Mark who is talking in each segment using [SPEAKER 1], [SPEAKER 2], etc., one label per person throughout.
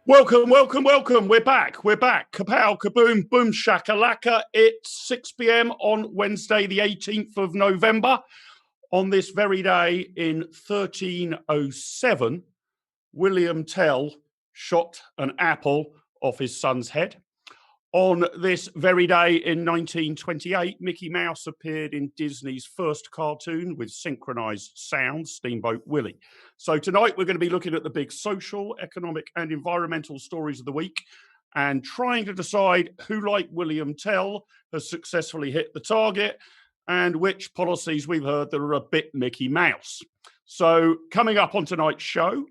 [SPEAKER 1] Welcome, welcome, welcome. We're back. Kapow, kaboom, boom, shakalaka. It's 6 p.m. on Wednesday, the 18th of November. On this very day in 1307, William Tell shot an apple off his son's head. On this very day in 1928, Mickey Mouse appeared in Disney's first cartoon with synchronized sound, Steamboat Willie. So tonight we're going to be looking at the big social, economic and environmental stories of the week and trying to decide who, like William Tell, has successfully hit the target and which policies we've heard that are a bit Mickey Mouse. So coming up on tonight's show,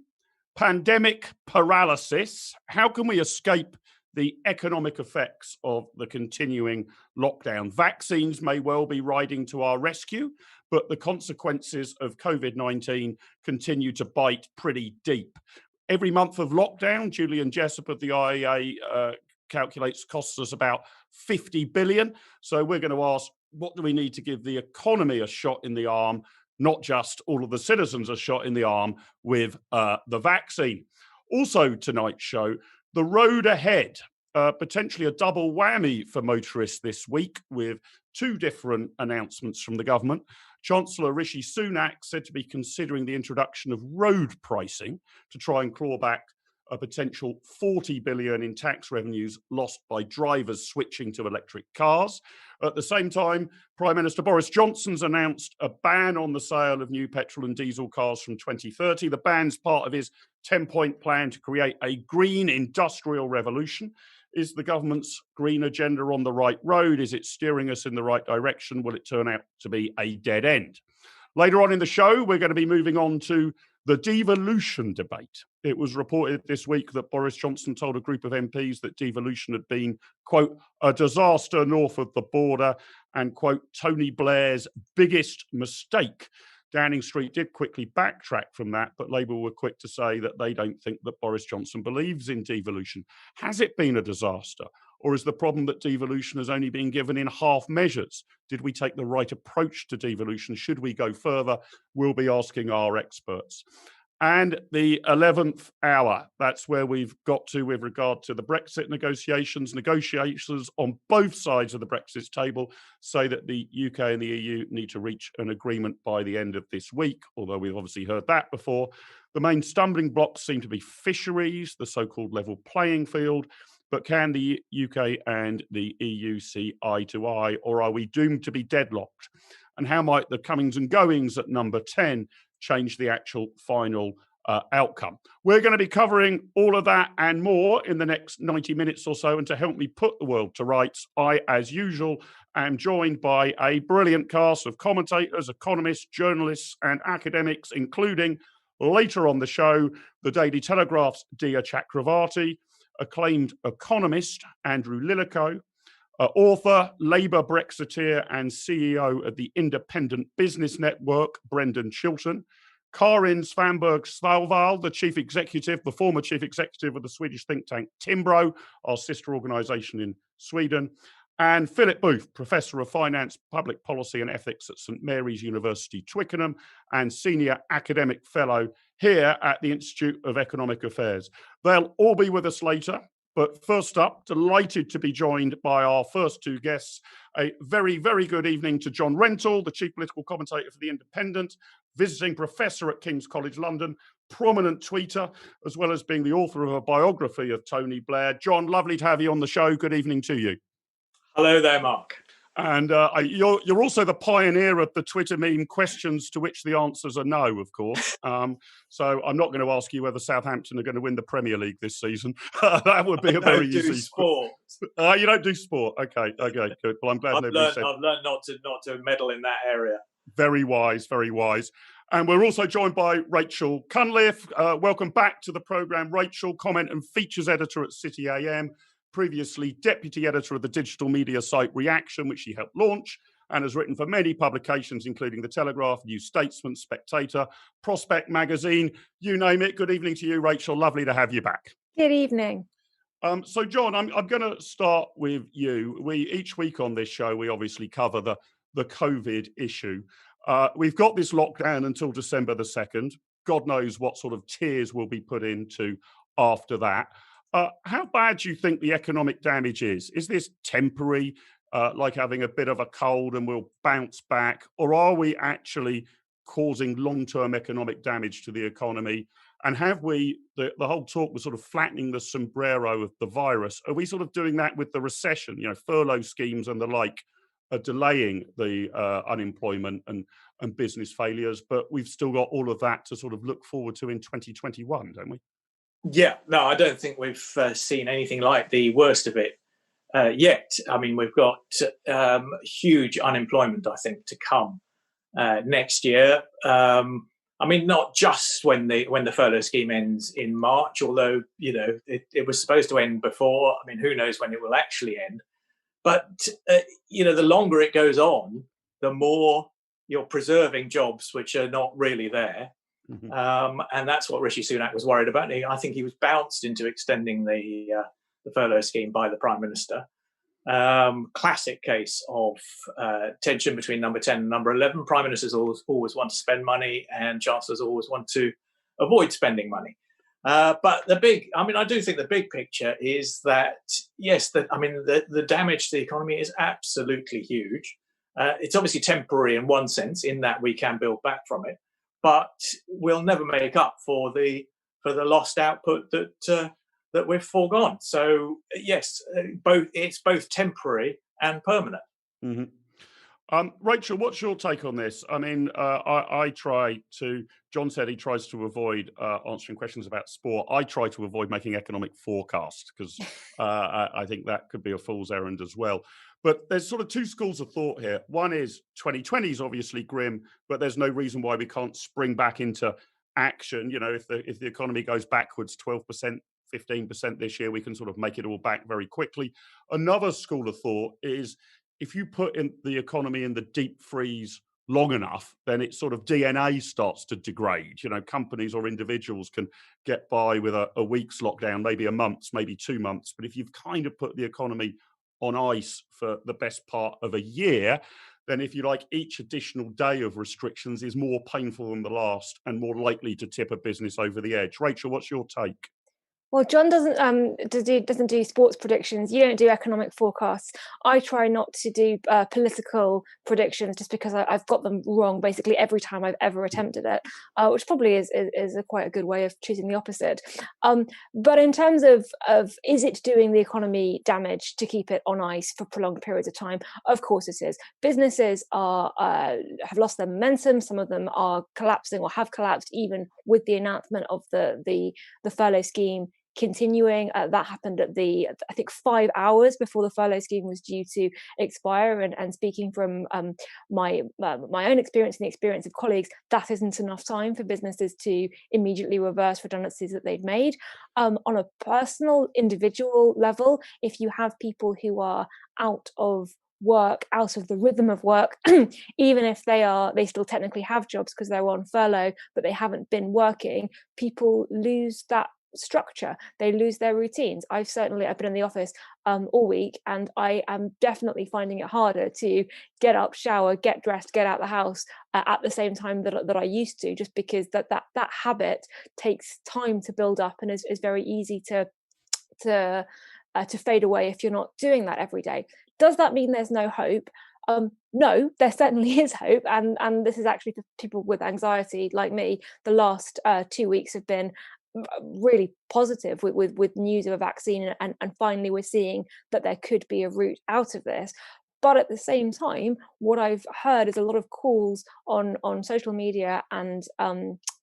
[SPEAKER 1] pandemic paralysis. How can we escape the economic effects of the continuing lockdown? Vaccines may well be riding to our rescue, but the consequences of COVID-19 continue to bite pretty deep. Every month of lockdown, Julian Jessup of the IEA calculates costs us about 50 billion. So we're going to ask, what do we need to give the economy a shot in the arm, not just all of the citizens a shot in the arm with the vaccine? Also tonight's show, the road ahead, potentially a double whammy for motorists this week with two different announcements from the government. Chancellor Rishi Sunak said to be considering the introduction of road pricing to try and claw back a potential 40 billion in tax revenues lost by drivers switching to electric cars. At the same time, Prime Minister Boris Johnson's announced a ban on the sale of new petrol and diesel cars from 2030. The ban's part of his 10-point plan to create a green industrial revolution. Is the government's green agenda on the right road? Is it steering us in the right direction? Will it turn out to be a dead end? Later on in the show, we're going to be moving on to the devolution debate. It was reported this week that Boris Johnson told a group of MPs that devolution had been, quote, a disaster north of the border and, quote, Tony Blair's biggest mistake. Downing Street did quickly backtrack from that, but Labour were quick to say that they don't think that Boris Johnson believes in devolution. Has it been a disaster? Or is the problem that devolution has only been given in half measures? Did we take the right approach to devolution? Should we go further? We'll be asking our experts. And the 11th hour, that's where we've got to with regard to the Brexit negotiations. Negotiations on both sides of the Brexit table say that the UK and the EU need to reach an agreement by the end of this week, although we've obviously heard that before. The main stumbling blocks seem to be fisheries, the so-called level playing field. But can the UK and the EU see eye to eye, or are we doomed to be deadlocked? And how might the comings and goings at number 10 change the actual final outcome? We're going to be covering all of that and more in the next 90 minutes or so. And to help me put the world to rights, I, as usual, am joined by a brilliant cast of commentators, economists, journalists, and academics, including later on the show, the Daily Telegraph's Dia Chakravarty, acclaimed economist Andrew Lilico, author, Labour Brexiteer and CEO of the Independent Business Network, Brendan Chilton, Karin Svanborg-Sjovall, the former chief executive of the Swedish think tank Timbro, our sister organisation in Sweden, and Philip Booth, Professor of Finance, Public Policy and Ethics at St Mary's University, Twickenham, and Senior Academic Fellow here at the Institute of Economic Affairs. They'll all be with us later, but first up, delighted to be joined by our first two guests. A very, very good evening to John Rentoul, the Chief Political Commentator for The Independent, visiting Professor at King's College London, prominent tweeter, as well as being the author of a biography of Tony Blair. John, lovely to have you on the show. Good evening to you.
[SPEAKER 2] Hello there, Mark.
[SPEAKER 1] And you're also the pioneer of the Twitter meme questions to which the answers are no, of course. So I'm not going to ask you whether Southampton are going to win the Premier League this season. That would be a very easy.
[SPEAKER 2] Do sport.
[SPEAKER 1] You don't do sport. Okay, good. Well, I'm glad
[SPEAKER 2] I've learned not to meddle in that area.
[SPEAKER 1] Very wise, very wise. And we're also joined by Rentoul Cunliffe. Welcome back to the programme. Rentoul, comment and features editor at City AM, previously deputy editor of the digital media site Reaction, which she helped launch, and has written for many publications, including The Telegraph, New Statesman, Spectator, Prospect Magazine, you name it. Good evening to you, Rentoul. Lovely to have you back.
[SPEAKER 3] Good evening.
[SPEAKER 1] So, John, I'm going to start with you. Each week on this show, we obviously cover the COVID issue. We've got this lockdown until December the 2nd. God knows what sort of tiers will be put into after that. How bad do you think the economic damage is? Is this temporary, like having a bit of a cold and we'll bounce back? Or are we actually causing long-term economic damage to the economy? And have we, the whole talk was sort of flattening the sombrero of the virus. Are we sort of doing that with the recession? You know, furlough schemes and the like are delaying the unemployment and business failures, but we've still got all of that to sort of look forward to in 2021, don't we?
[SPEAKER 2] Yeah, no, I don't think we've seen anything like the worst of it yet. I mean, we've got huge unemployment, I think, to come next year. I mean, not just when the furlough scheme ends in March, although, you know, it was supposed to end before. I mean, who knows when it will actually end. But, you know, the longer it goes on, the more you're preserving jobs which are not really there. Mm-hmm. And that's what Rishi Sunak was worried about. I think he was bounced into extending the furlough scheme by the Prime Minister. Classic case of tension between number 10 and number 11. Prime Ministers always want to spend money and Chancellors always want to avoid spending money. But I do think the big picture is that, yes, the damage to the economy is absolutely huge. It's obviously temporary in one sense, in that we can build back from it, but we'll never make up for the lost output that we've foregone. So yes, it's both temporary and permanent. Mm-hmm.
[SPEAKER 1] Rentoul, what's your take on this? I mean, John said he tries to avoid answering questions about sport. I try to avoid making economic forecasts because I think that could be a fool's errand as well. But there's sort of two schools of thought here. One is 2020 is obviously grim, but there's no reason why we can't spring back into action. You know, if the economy goes backwards 12%, 15% this year, we can sort of make it all back very quickly. Another school of thought is if you put in the economy in the deep freeze long enough, then its sort of DNA starts to degrade. You know, companies or individuals can get by with a week's lockdown, maybe a month's, maybe 2 months. But if you've kind of put the economy on ice for the best part of a year, then if you like, each additional day of restrictions is more painful than the last and more likely to tip a business over the edge. Rentoul, what's your take?
[SPEAKER 3] Well, John doesn't do sports predictions. You don't do economic forecasts. I try not to do political predictions just because I've got them wrong basically every time I've ever attempted it, which probably is quite a good way of choosing the opposite. But in terms of is it doing the economy damage to keep it on ice for prolonged periods of time? Of course it is. Businesses have lost their momentum. Some of them are collapsing or have collapsed even with the announcement of the furlough scheme continuing. That happened at I think 5 hours before the furlough scheme was due to expire. And speaking from my own experience and the experience of colleagues, that isn't enough time for businesses to immediately reverse redundancies that they've made. On a personal, individual level, if you have people who are out of work, out of the rhythm of work, even if they still technically have jobs because they're on furlough, but they haven't been working, people lose that structure, they lose their routines. I've been in the office all week, and I am definitely finding it harder to get up, shower, get dressed, get out the house at the same time that I used to, just because that habit takes time to build up and is very easy to fade away if you're not doing that every day. Does that mean there's no hope? No, there certainly is hope, and this is actually for people with anxiety like me. The last 2 weeks have been really positive with news of a vaccine, and finally we're seeing that there could be a route out of this. But at the same time, what I've heard is a lot of calls on social media and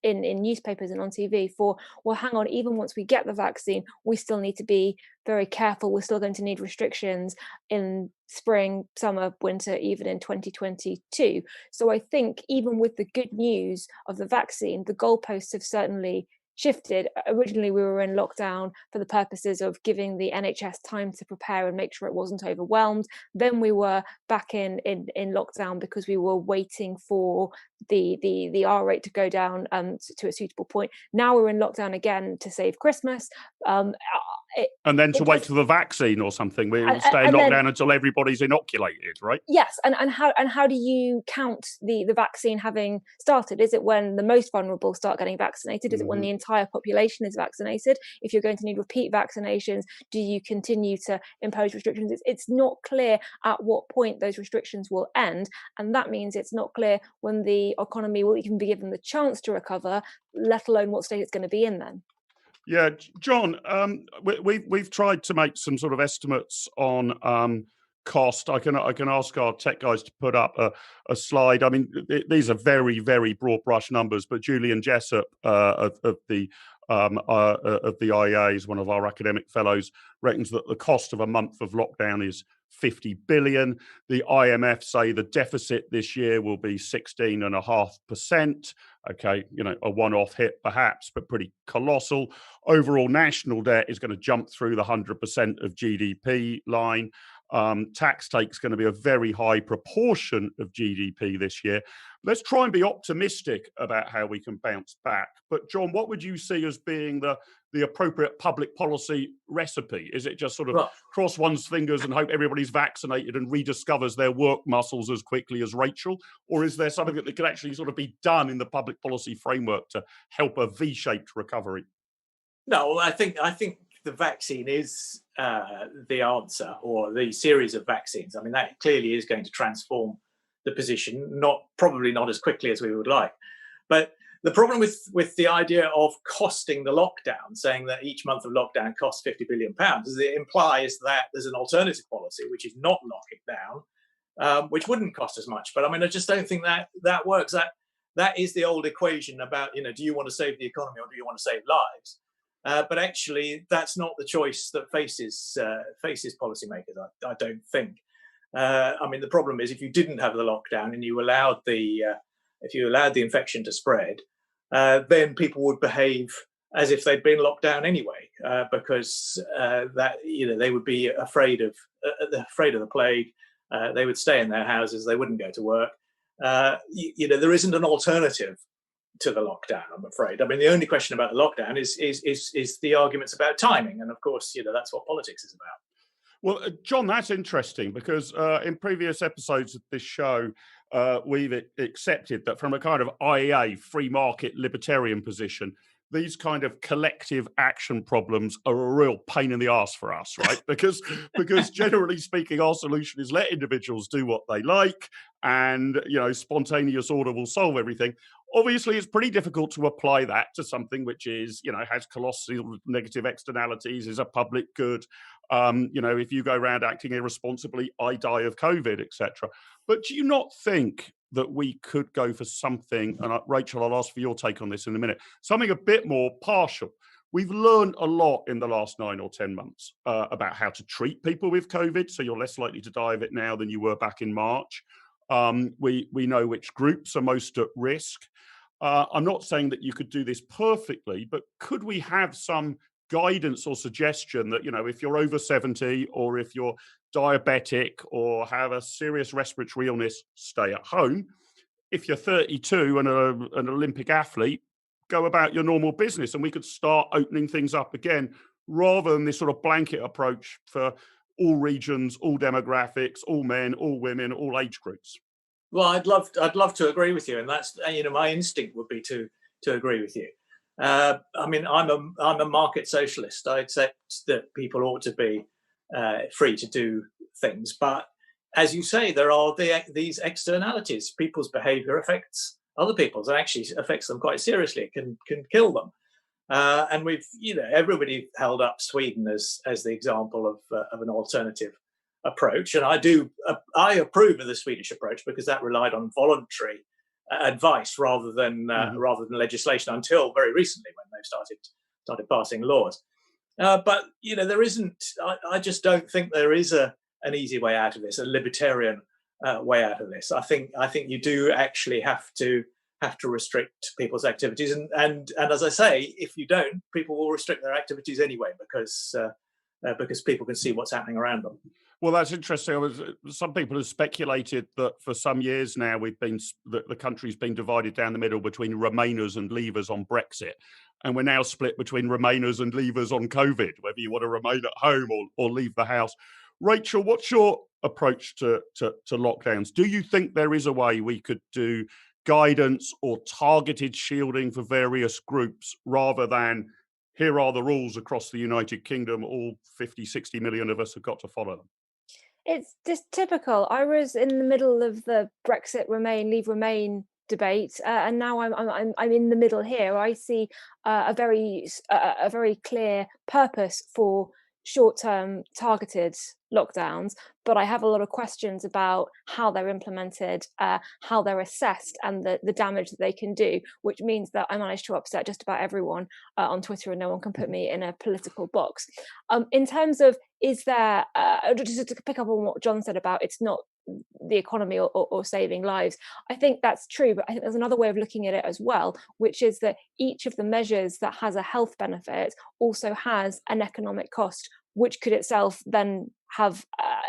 [SPEAKER 3] in newspapers and on TV for, well, hang on, even once we get the vaccine, we still need to be very careful. We're still going to need restrictions in spring, summer, winter, even in 2022. So I think even with the good news of the vaccine, the goalposts have certainly shifted. Originally, we were in lockdown for the purposes of giving the NHS time to prepare and make sure it wasn't overwhelmed. Then we were back in lockdown because we were waiting for the R rate to go down to a suitable point. Now we're in lockdown again to save Christmas.
[SPEAKER 1] And then to wait for the vaccine or something. We'll stay in lockdown until everybody's inoculated, right?
[SPEAKER 3] Yes, and how do you count the vaccine having started? Is it when the most vulnerable start getting vaccinated? Is it when the entire population is vaccinated? If you're going to need repeat vaccinations, do you continue to impose restrictions? It's not clear at what point those restrictions will end, and that means it's not clear when the economy will even be given the chance to recover, let alone what state it's going to be in then.
[SPEAKER 1] Yeah, John, we've tried to make some sort of estimates on cost. I can ask our tech guys to put up a slide. I mean, these are very, very broad brush numbers, but Julian Jessup of the IEA, is one of our academic fellows, reckons that the cost of a month of lockdown is 50 billion. The IMF say the deficit this year will be 16.5%. Okay, a one-off hit perhaps, but pretty colossal. Overall national debt is going to jump through the 100% of GDP line. Tax take's going to be a very high proportion of GDP this year. Let's try and be optimistic about how we can bounce back. But John, what would you see as being the appropriate public policy recipe? Is it just sort of cross one's fingers and hope everybody's vaccinated and rediscovers their work muscles as quickly as Rachel? Or is there something that could actually sort of be done in the public policy framework to help a V-shaped recovery?
[SPEAKER 2] No, I think the vaccine is the answer, or the series of vaccines. I mean, that clearly is going to transform the position, probably not as quickly as we would like. But the problem with the idea of costing the lockdown, saying that each month of lockdown costs £50 billion, is it implies that there's an alternative policy, which is not locking down, which wouldn't cost as much. But I mean, I just don't think that works. That is the old equation about, do you want to save the economy or do you want to save lives? But actually, that's not the choice that faces policymakers, I don't think. I mean, the problem is if you didn't have the lockdown and you allowed the infection to spread, then people would behave as if they'd been locked down anyway, because they would be afraid of the plague. They would stay in their houses. They wouldn't go to work. There isn't an alternative to the lockdown, I'm afraid. I mean, the only question about the lockdown is the arguments about timing, and of course, that's what politics is about.
[SPEAKER 1] Well, John, that's interesting because in previous episodes of this show, we've accepted that from a kind of IEA, free market libertarian position, these kind of collective action problems are a real pain in the arse for us, right? Because generally speaking, our solution is let individuals do what they like, and spontaneous order will solve everything. Obviously, it's pretty difficult to apply that to something which is, has colossal negative externalities, is a public good. If you go around acting irresponsibly, I die of COVID, etc. But do you not think that we could go for something, and Rachel, I'll ask for your take on this in a minute, something a bit more partial? We've learned a lot in the last 9 or 10 months about how to treat people with COVID, so you're less likely to die of it now than you were back in March. We know which groups are most at risk. I'm not saying that you could do this perfectly, but could we have some guidance or suggestion that, if you're over 70 or if you're diabetic or have a serious respiratory illness, stay at home. If you're 32 and an Olympic athlete, go about your normal business, and we could start opening things up again rather than this sort of blanket approach for all regions, all demographics, all men, all women, all age groups.
[SPEAKER 2] Well, I'd love to agree with you, and that's my instinct would be to agree with you. I mean, I'm a market socialist. I accept that people ought to be free to do things, but as you say, there are these externalities. People's behaviour affects other people's, and actually affects them quite seriously. It can kill them. And we've, everybody held up Sweden as the example of an alternative approach, and I approve of the Swedish approach because that relied on voluntary advice rather than legislation until very recently when they started passing laws. But there isn't. I just don't think there is an easy way out of this, a libertarian way out of this. I think you do actually have to restrict people's activities, and as I say, if you don't, people will restrict their activities anyway because people can see what's happening around them.
[SPEAKER 1] Well, that's interesting. Some people have speculated that for some years now the country's been divided down the middle between Remainers and Leavers on Brexit, and we're now split between Remainers and Leavers on COVID, whether you want to remain at home or leave the house. Rachel, what's your approach to lockdowns? Do you think there is a way we could do guidance or targeted shielding for various groups rather than here are the rules across the United Kingdom, all 50, 60 million of us have got to follow them?
[SPEAKER 3] It's just typical. I was in the middle of the Brexit Leave Remain debate, and now I'm in the middle here. I see a very clear purpose for short-term targeted lockdowns, but I have a lot of questions about how they're implemented, how they're assessed, and the damage that they can do, which means that I managed to upset just about everyone on Twitter, and no one can put me in a political box. In terms of, is there, just to pick up on what John said about it's not the economy or saving lives, I think that's true, but I think there's another way of looking at it as well, which is that each of the measures that has a health benefit also has an economic cost, which could itself then have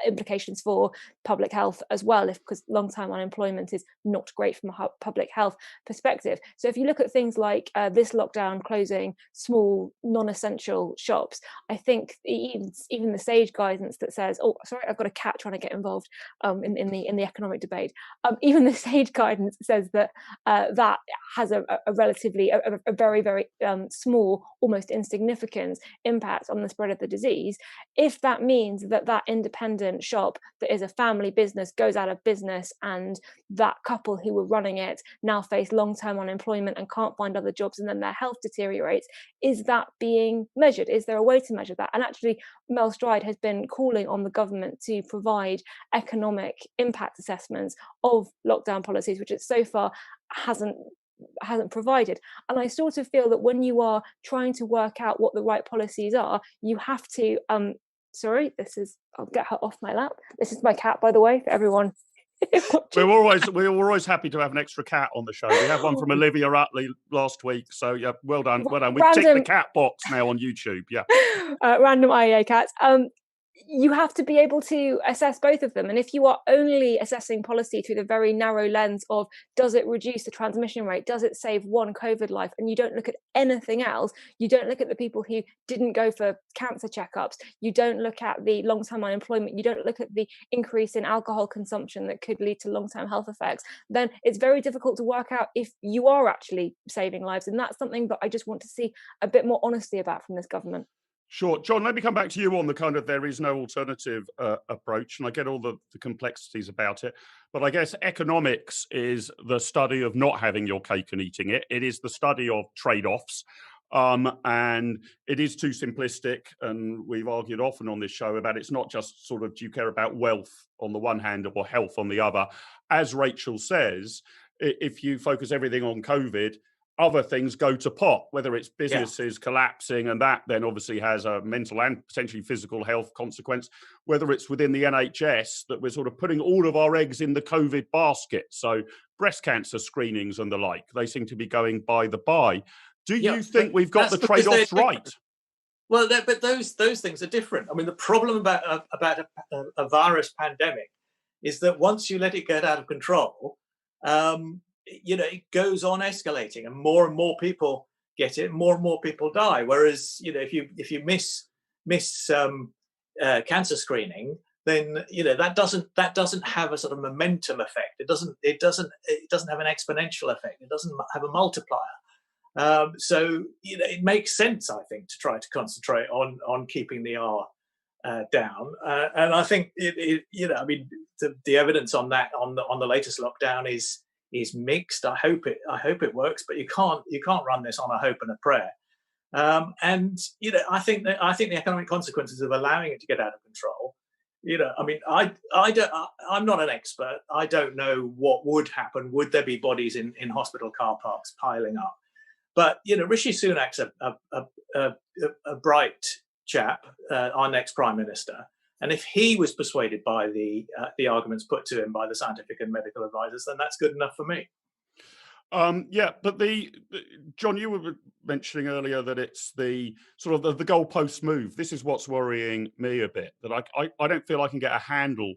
[SPEAKER 3] implications for public health as well, because long-term unemployment is not great from a public health perspective. So if you look at things like this lockdown closing small non-essential shops, I think even the SAGE guidance that says, oh sorry, I've got a cat trying to get involved in the economic debate, even the SAGE guidance says that that has a relatively a very, very small, almost insignificant impact on the spread of the disease. If that means that independent shop that is a family business goes out of business, and that couple who were running it now face long-term unemployment and can't find other jobs, and then their health deteriorates, is that being measured? Is there a way to measure that? And actually, Mel Stride has been calling on the government to provide economic impact assessments of lockdown policies, which it so far hasn't provided. And I sort of feel that when you are trying to work out what the right policies are, you have to sorry, I'll get her off my lap. This is my cat, by the way, for everyone.
[SPEAKER 1] We're always happy to have an extra cat on the show. We had one from Olivia Utley last week, so yeah, well done. We've ticked the cat box now on YouTube. Yeah,
[SPEAKER 3] random IEA cats. You have to be able to assess both of them. And if you are only assessing policy through the very narrow lens of, does it reduce the transmission rate? Does it save one COVID life? And you don't look at anything else. You don't look at the people who didn't go for cancer checkups. You don't look at the long-term unemployment. You don't look at the increase in alcohol consumption that could lead to long-term health effects. Then it's very difficult to work out if you are actually saving lives. And that's something that I just want to see a bit more honesty about from this government.
[SPEAKER 1] Sure. John, let me come back to you on the kind of there is no alternative approach, and I get all the complexities about it, but I guess economics is the study of not having your cake and eating it. It is the study of trade-offs, and it is too simplistic, and we've argued often on this show about it's not just sort of, do you care about wealth on the one hand or health on the other? As Rachel says, if you focus everything on COVID, other things go to pot, whether it's businesses collapsing, and that then obviously has a mental and potentially physical health consequence, whether it's within the NHS that we're sort of putting all of our eggs in the COVID basket. So breast cancer screenings and the like, they seem to be going by the by. Do you think we've got the trade-offs right?
[SPEAKER 2] Well, but those things are different. I mean, the problem about a virus pandemic is that once you let it get out of control, it goes on escalating, and more people get it, more and more people die. Whereas, if you miss cancer screening, then that doesn't have a sort of momentum effect. It doesn't have an exponential effect. It doesn't have a multiplier. So it makes sense, I think, to try to concentrate on keeping the R down. And I think the evidence on that on the latest lockdown is mixed. I hope it works, but you can't run this on a hope and a prayer. I think the economic consequences of allowing it to get out of control I mean, I'm not an expert. I don't know what would happen. Would there be bodies in hospital car parks piling up? But Rishi Sunak's a bright chap, our next prime minister, and if he was persuaded by the arguments put to him by the scientific and medical advisors, then that's good enough for me.
[SPEAKER 1] Yeah, but John, you were mentioning earlier that it's the sort of the goalpost move. This is what's worrying me a bit, that I don't feel I can get a handle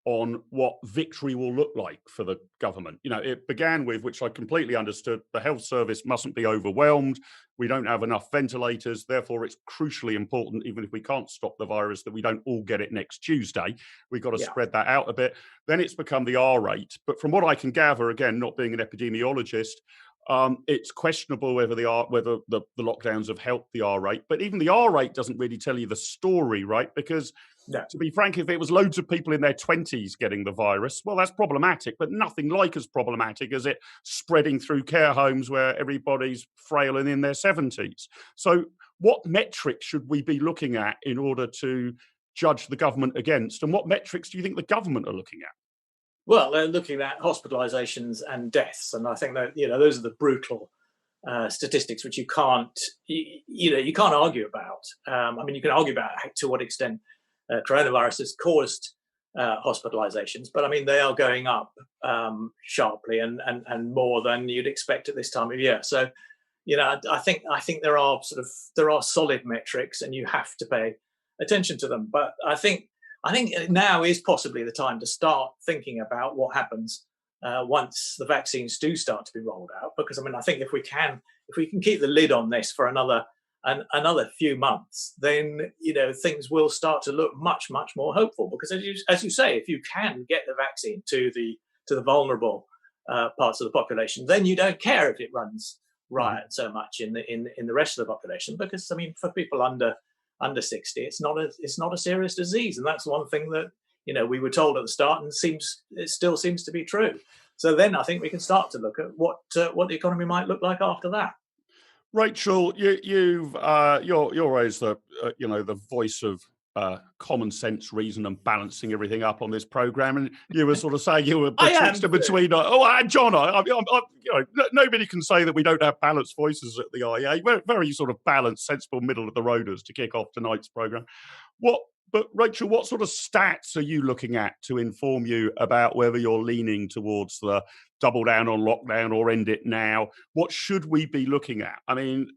[SPEAKER 1] on what victory will look like for the government. It began with, which I completely understood, the health service mustn't be overwhelmed. We don't have enough ventilators. Therefore, it's crucially important, even if we can't stop the virus, that we don't all get it next Tuesday. We've got to spread that out a bit. Then it's become the R rate. But from what I can gather, again, not being an epidemiologist, it's questionable whether the lockdowns have helped the R rate. But even the R rate doesn't really tell you the story, right? Because to be frank, if it was loads of people in their 20s getting the virus, well, that's problematic, but nothing like as problematic as it spreading through care homes where everybody's frail and in their 70s. So what metrics should we be looking at in order to judge the government against? And what metrics do you think the government are looking at?
[SPEAKER 2] Well, they're looking at hospitalizations and deaths. And I think that, those are the brutal statistics which you can't argue about. I mean, you can argue about to what extent coronavirus has caused hospitalizations, but I mean, they are going up sharply and more than you'd expect at this time of year. So, I think there are solid metrics, and you have to pay attention to them. But I think now is possibly the time to start thinking about what happens once the vaccines do start to be rolled out. Because I mean, I think if we can keep the lid on this for another few months, then things will start to look much more hopeful. Because as you say, if you can get the vaccine to the vulnerable parts of the population, then you don't care if it runs riot so much in the rest of the population. Because I mean, for people under 60, it's not a serious disease, and that's one thing that we were told at the start, and it still seems to be true. So then I think we can start to look at what the economy might look like after that.
[SPEAKER 1] Rachel, you're always the voice of common sense, reason, and balancing everything up on this program. And you were sort of saying you were betwixt between. John, nobody can say that we don't have balanced voices at the IEA. We're very sort of balanced, sensible, middle of the roaders to kick off tonight's program. But Rachel, what sort of stats are you looking at to inform you about whether you're leaning towards the double down on lockdown or end it now? What should we be looking at? I mean,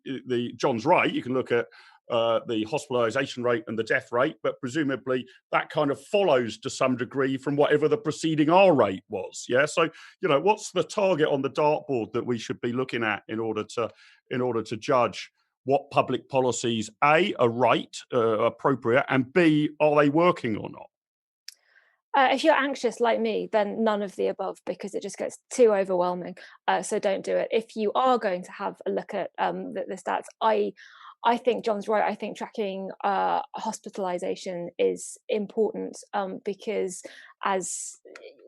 [SPEAKER 1] John's right. You can look at the hospitalisation rate and the death rate, but presumably that kind of follows to some degree from whatever the preceding R rate was. Yeah. So, what's the target on the dartboard that we should be looking at in order to judge what public policies, A, are right, appropriate, and B, are they working or not?
[SPEAKER 3] If you're anxious like me, then none of the above, because it just gets too overwhelming. So don't do it. If you are going to have a look at the stats, I think John's right. I think tracking hospitalisation is important because as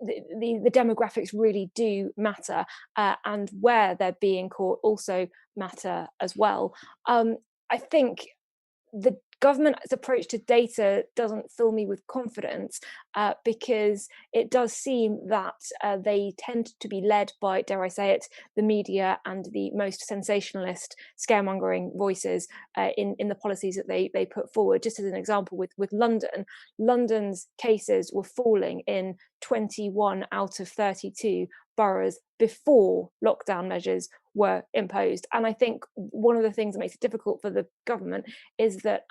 [SPEAKER 3] the demographics really do matter, and where they're being caught also matter as well. I think the government's approach to data doesn't fill me with confidence because it does seem that they tend to be led by, dare I say it, the media and the most sensationalist scaremongering voices in the policies that they put forward. Just as an example, with London's cases were falling in 21 out of 32 boroughs before lockdown measures were imposed. And I think one of the things that makes it difficult for the government is that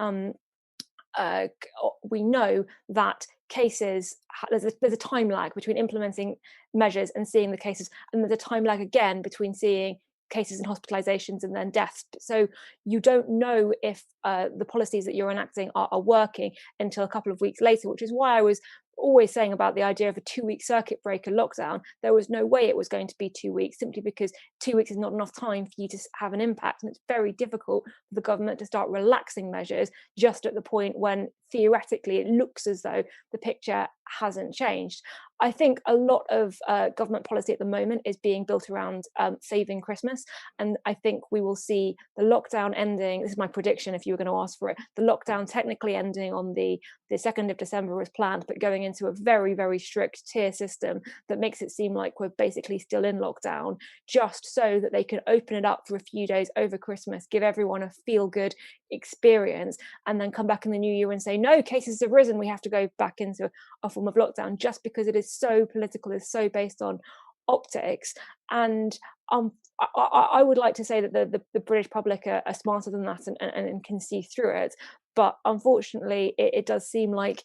[SPEAKER 3] we know that cases, there's a time lag between implementing measures and seeing the cases, and there's a time lag again between seeing cases and hospitalizations and then deaths. So you don't know if the policies that you're enacting are working until a couple of weeks later, which is why I was always saying about the idea of a 2-week circuit breaker lockdown. There was no way it was going to be 2 weeks, simply because 2 weeks is not enough time for you to have an impact. And it's very difficult for the government to start relaxing measures just at the point when theoretically it looks as though the picture hasn't changed. I think a lot of government policy at the moment is being built around saving Christmas, and I think we will see the lockdown ending. This is my prediction if you were going to ask for it. The lockdown technically ending on the 2nd of December as planned, but going into a very, very strict tier system that makes it seem like we're basically still in lockdown, just so that they can open it up for a few days over Christmas, give everyone a feel-good experience, and then come back in the new year and say, no, cases have risen, we have to go back into a form of lockdown, just because it is so political, is so based on optics. And I would like to say that the British public are smarter than that and can see through it. But unfortunately, it does seem like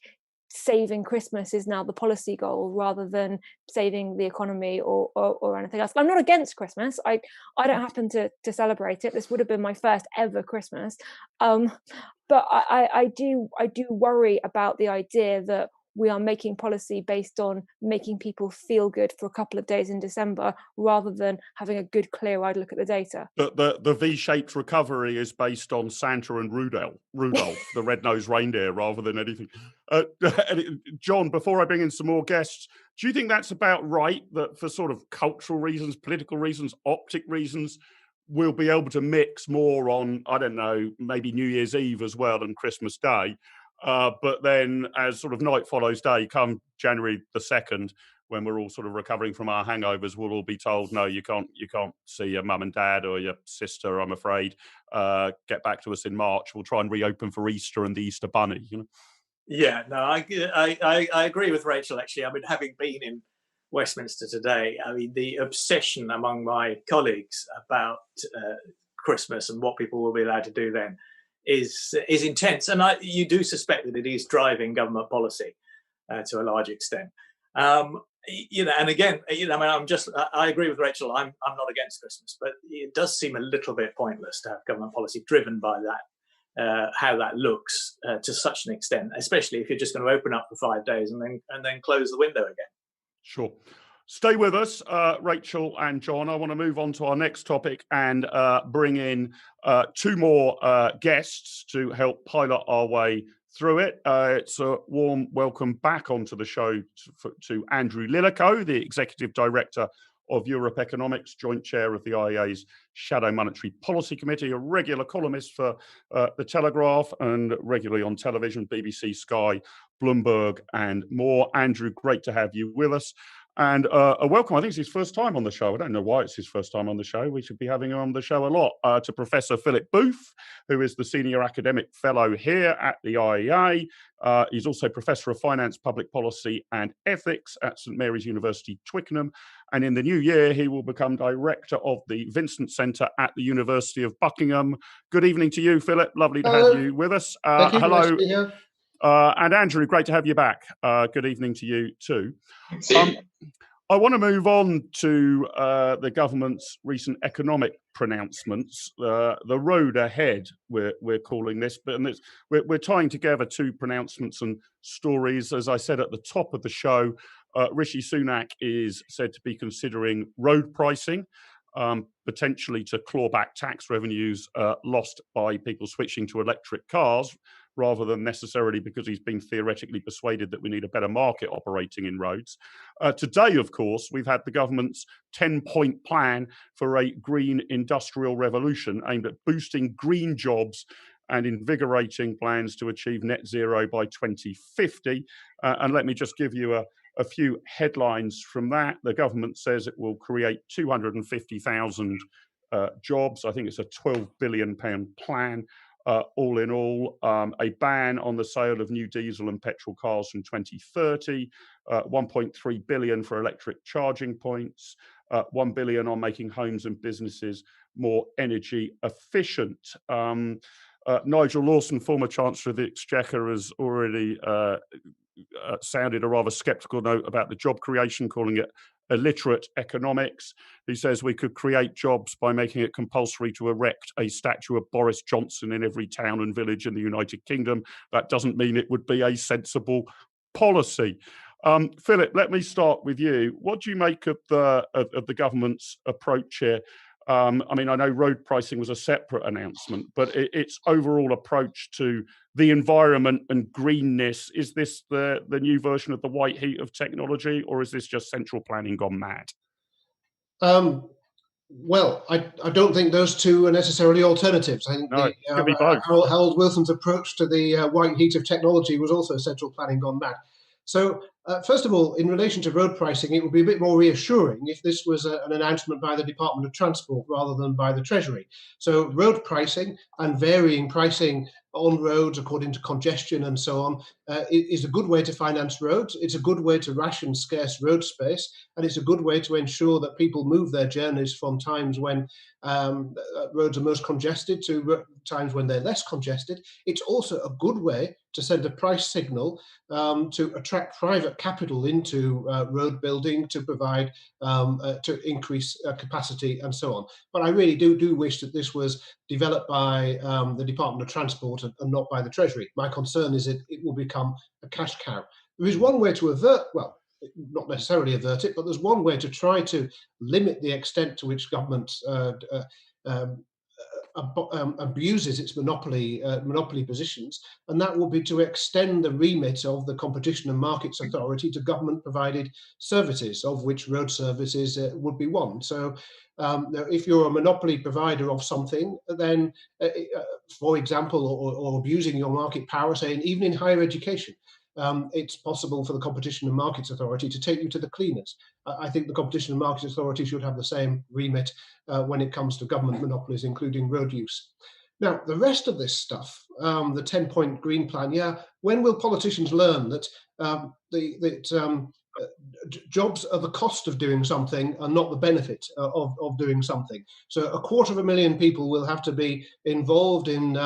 [SPEAKER 3] saving Christmas is now the policy goal rather than saving the economy or anything else. I'm not against Christmas. I don't happen to celebrate it. This would have been my first ever Christmas. But I do worry about the idea that we are making policy based on making people feel good for a couple of days in December rather than having a good, clear-eyed look at the data.
[SPEAKER 1] The V-shaped recovery is based on Santa and Rudolph, the red-nosed reindeer, rather than anything. John, before I bring in some more guests, do you think that's about right, that for sort of cultural reasons, political reasons, optic reasons, we'll be able to mix more on, I don't know, maybe New Year's Eve as well and Christmas Day? But then as sort of night follows day, come January the 2nd, when we're all sort of recovering from our hangovers, we'll all be told, no, you can't see your mum and dad or your sister, I'm afraid. Get back to us in March. We'll try and reopen for Easter and the Easter Bunny, you know?
[SPEAKER 2] Yeah, no, I agree with Rachel, actually. I mean, having been in Westminster today, I mean, the obsession among my colleagues about Christmas and what people will be allowed to do then is intense, and you do suspect that it is driving government policy to a large extent. You know, and again, you know, I mean, I agree with Rachel. I'm not against Christmas, but it does seem a little bit pointless to have government policy driven by that, how that looks to such an extent, especially if you're just going to open up for 5 days and then close the window again.
[SPEAKER 1] Sure. Stay with us, Rachel and John. I want to move on to our next topic and bring in two more guests to help pilot our way through it. It's a warm welcome back onto the show to Andrew Lilico, the Executive Director of Europe Economics, Joint Chair of the IEA's Shadow Monetary Policy Committee, a regular columnist for the Telegraph and regularly on television, BBC, Sky, Bloomberg and more. Andrew, great to have you with us. And a welcome, I think it's his first time on the show. I don't know why it's his first time on the show. We should be having him on the show a lot. To Professor Philip Booth, who is the Senior Academic Fellow here at the IEA. He's also Professor of Finance, Public Policy and Ethics at St Mary's University, Twickenham. And in the new year, he will become Director of the Vincent Centre at the University of Buckingham. Good evening to you, Philip. Lovely to have you with us.
[SPEAKER 4] Thank you.
[SPEAKER 1] Hello.
[SPEAKER 4] Nice to be here.
[SPEAKER 1] And Andrew, great to have you back. Good evening to you too. I want to move on to the government's recent economic pronouncements. The road ahead, we're calling this, but we're tying together two pronouncements and stories. As I said at the top of the show, Rishi Sunak is said to be considering road pricing, potentially to claw back tax revenues lost by people switching to electric cars, rather than necessarily because he's been theoretically persuaded that we need a better market operating in roads. Today, of course, we've had the government's 10-point plan for a green industrial revolution aimed at boosting green jobs and invigorating plans to achieve net zero by 2050. And let me just give you a few headlines from that. The government says it will create 250,000 jobs. I think it's a £12 billion plan. All in all, a ban on the sale of new diesel and petrol cars from 2030, 1.3 billion for electric charging points, 1 billion on making homes and businesses more energy efficient. Nigel Lawson, former Chancellor of the Exchequer, has already sounded a rather sceptical note about the job creation, calling it illiterate economics. He says we could create jobs by making it compulsory to erect a statue of Boris Johnson in every town and village in the United Kingdom. That doesn't mean it would be a sensible policy. Philip, let me start with you. What do you make of the government's approach here? I mean, I know road pricing was a separate announcement, but its overall approach to the environment and greenness, is this the new version of the white heat of technology, or is this just central planning gone mad?
[SPEAKER 4] Well, I don't think those two are necessarily alternatives. I think Harold Wilson's approach to the white heat of technology was also central planning gone mad. So, first of all, in relation to road pricing, it would be a bit more reassuring if this was an announcement by the Department of Transport rather than by the Treasury. So, road pricing and varying pricing on roads according to congestion and so on is a good way to finance roads. It's a good way to ration scarce road space, and it's a good way to ensure that people move their journeys from times when roads are most congested to times when they're less congested. It's also a good way to send a price signal to attract private capital into road building, to provide, to increase capacity and so on. But I really do wish that this was developed by the Department of Transport and not by the Treasury. My concern is that it will become a cash cow. There is one way to avert, well, not necessarily avert it, but there's one way to try to limit the extent to which government abuses its monopoly positions, and that will be to extend the remit of the Competition and Markets Authority to government-provided services, of which road services would be one. So if you're a monopoly provider of something, then, for example, or abusing your market power, say, even in higher education, it's possible for the Competition and Markets Authority to take you to the cleaners. I think the Competition and Markets Authority should have the same remit when it comes to government monopolies, including road use. Now, the rest of this stuff, the 10-point green plan, when will politicians learn that jobs are the cost of doing something and not the benefit of doing something? So 250,000 people will have to be involved in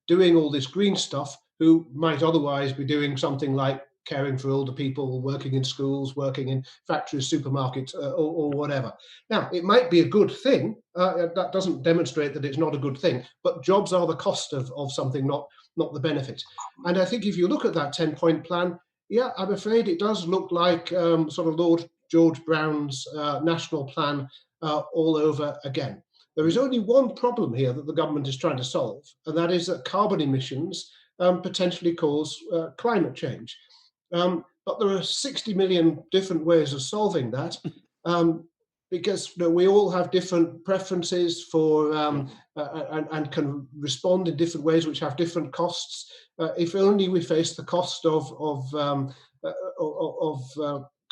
[SPEAKER 4] doing all this green stuff, who might otherwise be doing something like caring for older people, working in schools, working in factories, supermarkets, or whatever. Now, it might be a good thing. That doesn't demonstrate that it's not a good thing, but jobs are the cost of something, not the benefit. And I think if you look at that 10-point plan, I'm afraid it does look like sort of Lord George Brown's national plan all over again. There is only one problem here that the government is trying to solve, and that is that carbon emissions potentially cause climate change. But there are 60 million different ways of solving that, because we all have different preferences for and can respond in different ways, which have different costs. If only we face the cost of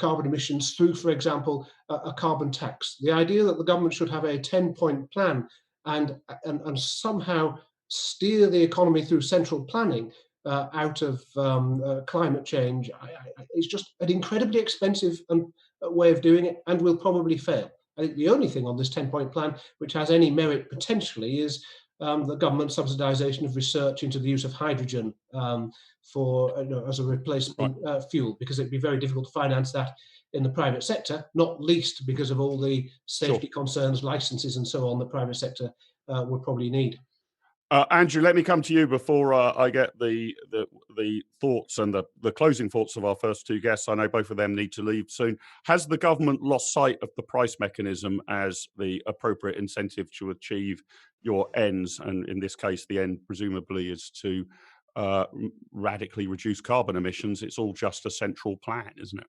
[SPEAKER 4] carbon emissions through, for example, a carbon tax. The idea that the government should have a 10-point plan and somehow steer the economy through central planning out of climate change, it's just an incredibly expensive way of doing it, and will probably fail. I think the only thing on this 10-point plan which has any merit potentially is the government subsidisation of research into the use of hydrogen as a replacement fuel, because it'd be very difficult to finance that in the private sector, not least because of all the safety concerns, licenses and so on the private sector would probably need.
[SPEAKER 1] Andrew, let me come to you before I get the thoughts and the closing thoughts of our first two guests. I know both of them need to leave soon. Has the government lost sight of the price mechanism as the appropriate incentive to achieve your ends? And in this case, the end presumably is to radically reduce carbon emissions. It's all just a central plan, isn't it?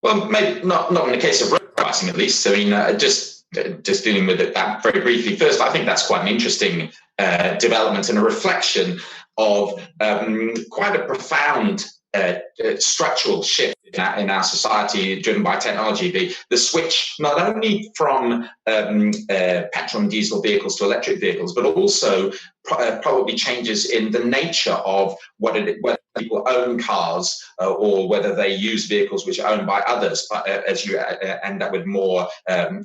[SPEAKER 5] Well, maybe not in the case of road pricing, at least. I mean, just dealing with that very briefly. First, I think that's quite an interesting development and a reflection of quite a profound structural shift in our society driven by technology. The switch not only from petrol and diesel vehicles to electric vehicles, but also probably changes in the nature of whether people own cars or whether they use vehicles which are owned by others, as you end up with more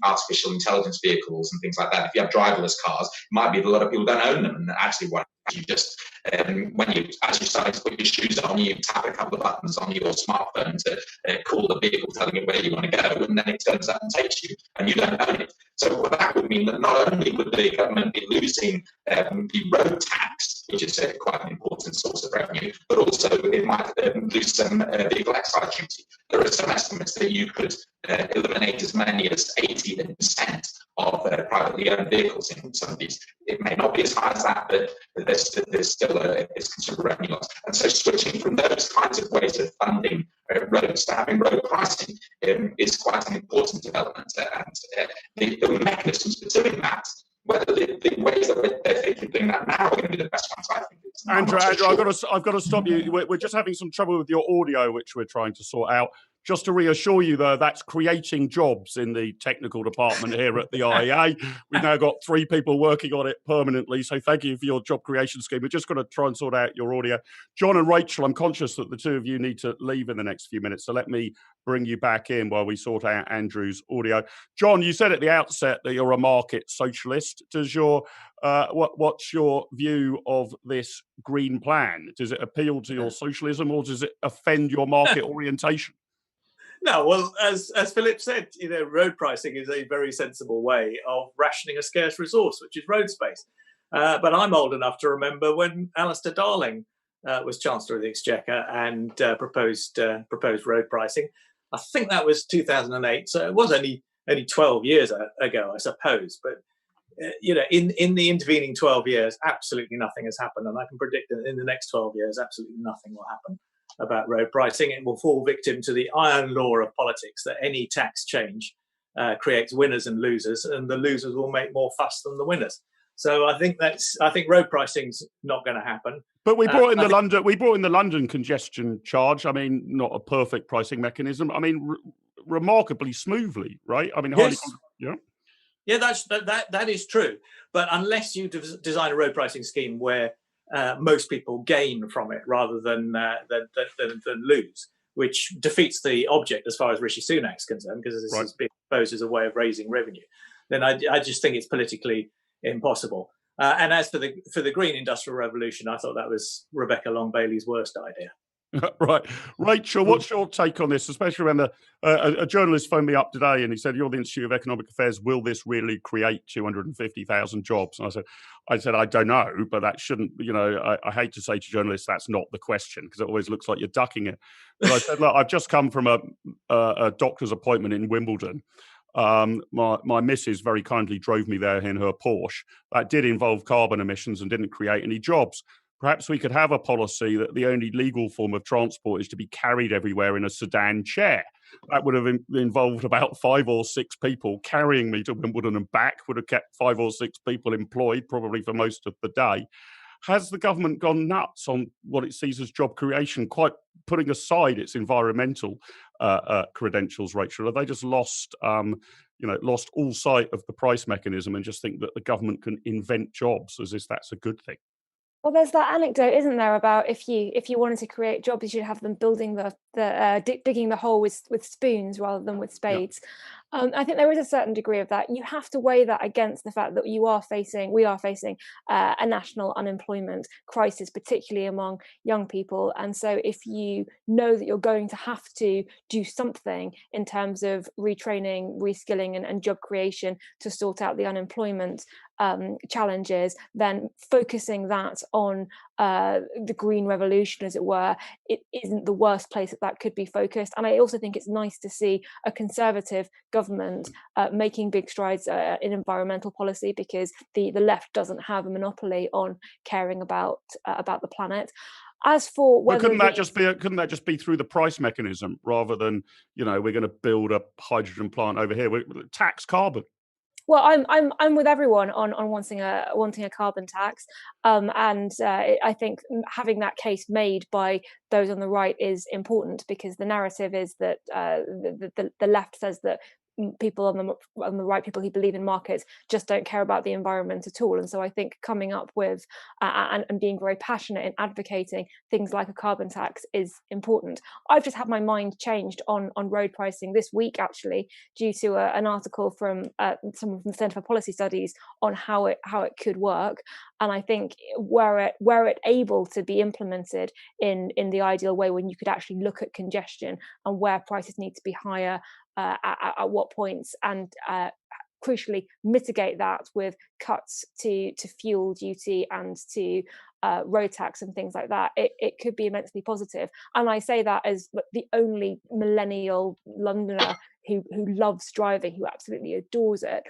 [SPEAKER 5] artificial intelligence vehicles and things like that. If you have driverless cars, it might be that a lot of people don't own them, and actually what you just as you start to put your shoes on, you tap a couple of buttons on your smartphone to call the vehicle, telling it where you want to go, and then it turns up and takes you, and you don't own it. So that would mean that not only would the government be losing the road tax, which is quite an important source of revenue, but also it might lose some vehicle excise duty. There are some estimates that you could eliminate as many as 80% of privately owned vehicles in some of these. It may not be as high as that, but there's still a considerable revenue loss. And so switching from those kinds of ways of funding roads to having road pricing is quite an important development. And the mechanisms for doing that, whether the ways that they can doing that now are going to be the best ones, I think.
[SPEAKER 1] Andrew, I've got to stop you. We're just having some trouble with your audio, which we're trying to sort out. Just to reassure you, though, that's creating jobs in the technical department here at the IEA. We've now got 3 people working on it permanently, so thank you for your job creation scheme. We're just going to try and sort out your audio. John and Rachel, I'm conscious that the 2 of you need to leave in the next few minutes, so let me bring you back in while we sort out Andrew's audio. John, you said at the outset that you're a market socialist. Does your what's your view of this green plan? Does it appeal to your socialism, or does it offend your market orientation?
[SPEAKER 2] No, well, as Philip said, road pricing is a very sensible way of rationing a scarce resource, which is road space. But I'm old enough to remember when Alistair Darling was Chancellor of the Exchequer and proposed road pricing. I think that was 2008, so it was only 12 years ago, I suppose. But in the intervening 12 years, absolutely nothing has happened, and I can predict that in the next 12 years, absolutely nothing will happen about road pricing. It will fall victim to the iron law of politics that any tax change creates winners and losers, and the losers will make more fuss than the winners. So I think road pricing's not going to happen.
[SPEAKER 1] But we brought in the London congestion charge. I mean, not a perfect pricing mechanism. I mean, remarkably smoothly, right? I mean,
[SPEAKER 2] yes.
[SPEAKER 1] Yeah,
[SPEAKER 2] that is true. But unless you design a road pricing scheme where most people gain from it rather than lose, which defeats the object as far as Rishi Sunak's concerned, because this is being proposed as a way of raising revenue, then I just think it's politically impossible. And as for the green industrial revolution, I thought that was Rebecca Long Bailey's worst idea.
[SPEAKER 1] Right. Rachel, what's your take on this, especially when a journalist phoned me up today and he said, you're the Institute of Economic Affairs, will this really create 250,000 jobs? And I said, I don't know, but that shouldn't, I hate to say to journalists, that's not the question, because it always looks like you're ducking it. But I said, look, I've just come from a doctor's appointment in Wimbledon. My missus very kindly drove me there in her Porsche. That did involve carbon emissions and didn't create any jobs. Perhaps we could have a policy that the only legal form of transport is to be carried everywhere in a sedan chair. That would have involved about 5 or 6 people carrying me to Wimbledon and back, would have kept 5 or 6 people employed, probably for most of the day. Has the government gone nuts on what it sees as job creation, quite putting aside its environmental credentials, Rachel? Have they just lost all sight of the price mechanism and just think that the government can invent jobs as if that's a good thing?
[SPEAKER 3] Well, there's that anecdote, isn't there, about if you wanted to create jobs, you should have them building digging the hole with spoons rather than with spades. Yeah. I think there is a certain degree of that. You have to weigh that against the fact that we are facing a national unemployment crisis, particularly among young people. And so if you know that you're going to have to do something in terms of retraining, reskilling and job creation to sort out the unemployment challenges, then focusing that on the green revolution, as it were, it isn't the worst place that could be focused. And I also think it's nice to see a Conservative government making big strides in environmental policy, because the left doesn't have a monopoly on caring about the planet. As for whether
[SPEAKER 1] couldn't that just be through the price mechanism rather than we're going to build a hydrogen plant over here, we tax carbon?
[SPEAKER 3] Well, I'm with everyone on wanting a carbon tax, and I think having that case made by those on the right is important, because the narrative is that the left says that people on the right, people who believe in markets, just don't care about the environment at all. And so I think coming up with and being very passionate in advocating things like a carbon tax is important. I've just had my mind changed on road pricing this week, actually, due to an article from someone from the Centre for Policy Studies on how it could work. And I think were it able to be implemented in the ideal way, when you could actually look at congestion and where prices need to be higher at what points, and crucially mitigate that with cuts to fuel duty and to road tax and things like that, it could be immensely positive. And I say that as the only millennial Londoner who loves driving, who absolutely adores it.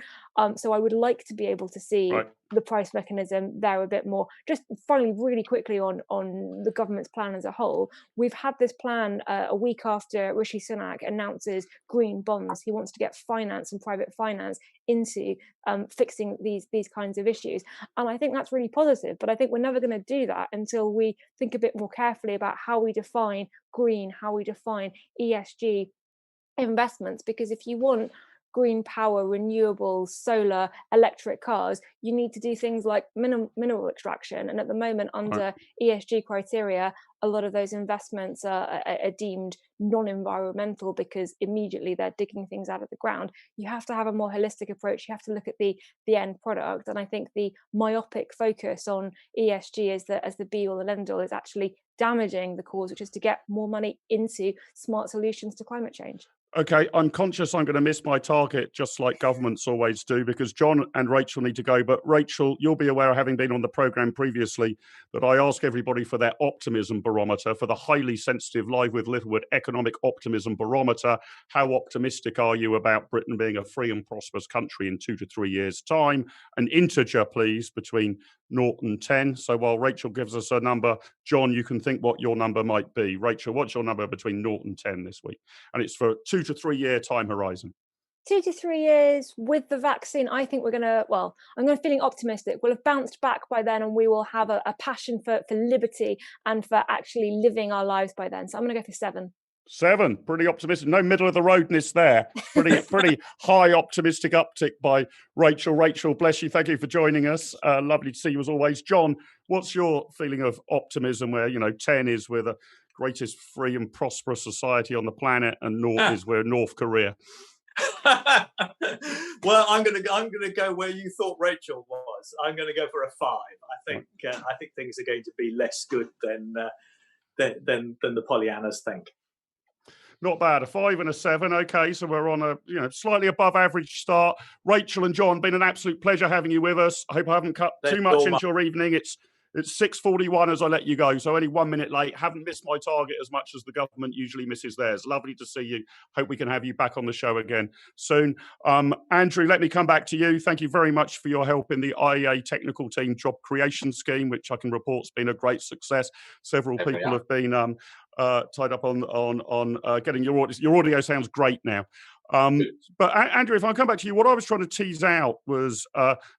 [SPEAKER 3] So I would like to be able to see the price mechanism there a bit more. Just finally, really quickly on the government's plan as a whole, we've had this plan a week after Rishi Sunak announces green bonds. He wants to get finance and private finance into fixing these kinds of issues. And I think that's really positive, but I think we're never going to do that until we think a bit more carefully about how we define green, how we define ESG investments, because if you want green power, renewables, solar, electric cars, you need to do things like mineral extraction. And at the moment, under ESG criteria, a lot of those investments are deemed non-environmental because immediately they're digging things out of the ground. You have to have a more holistic approach. You have to look at the end product. And I think the myopic focus on ESG as the be-all and end-all is actually damaging the cause, which is to get more money into smart solutions to climate change.
[SPEAKER 1] Okay, I'm conscious I'm going to miss my target, just like governments always do, because John and Rachel need to go. But Rachel, you'll be aware, having been on the programme previously, that I ask everybody for their optimism barometer, for the highly sensitive Live with Littlewood economic optimism barometer. How optimistic are you about Britain being a free and prosperous country in 2 to 3 years' time? An integer, please, between 0 and 10. So while Rachel gives us a number, John, you can think what your number might be. Rachel, what's your number between 0 and 10 this week? And it's for 2 to 3 year time horizon.
[SPEAKER 3] 2 to 3 years with the vaccine. I think I'm feeling optimistic. We'll have bounced back by then, and we will have a passion for liberty and for actually living our lives by then. So I'm going to go for 7.
[SPEAKER 1] 7, pretty optimistic. No middle of the roadness there. Pretty high optimistic uptick by Rachel. Rachel, bless you. Thank you for joining us. Lovely to see you as always. John, what's your feeling of optimism where, 10 is we're the greatest free and prosperous society on the planet, and 0 is we're North Korea?
[SPEAKER 2] Well, I'm going to go where you thought Rachel was. I'm going to go for a 5. I think things are going to be less good than the Pollyannas think.
[SPEAKER 1] Not bad. A 5 and a 7. Okay, so we're on a slightly above average start. Rachel and John, been an absolute pleasure having you with us. I hope I haven't cut too much into your evening. It's 6:41 as I let you go, so only 1 minute late. Haven't missed my target as much as the government usually misses theirs. Lovely to see you. Hope we can have you back on the show again soon. Andrew, let me come back to you. Thank you very much for your help in the IEA technical team job creation scheme, which I can report's been a great success. Several people have been tied up on getting your audio. Your audio sounds great now. But Andrew, if I come back to you, what I was trying to tease out was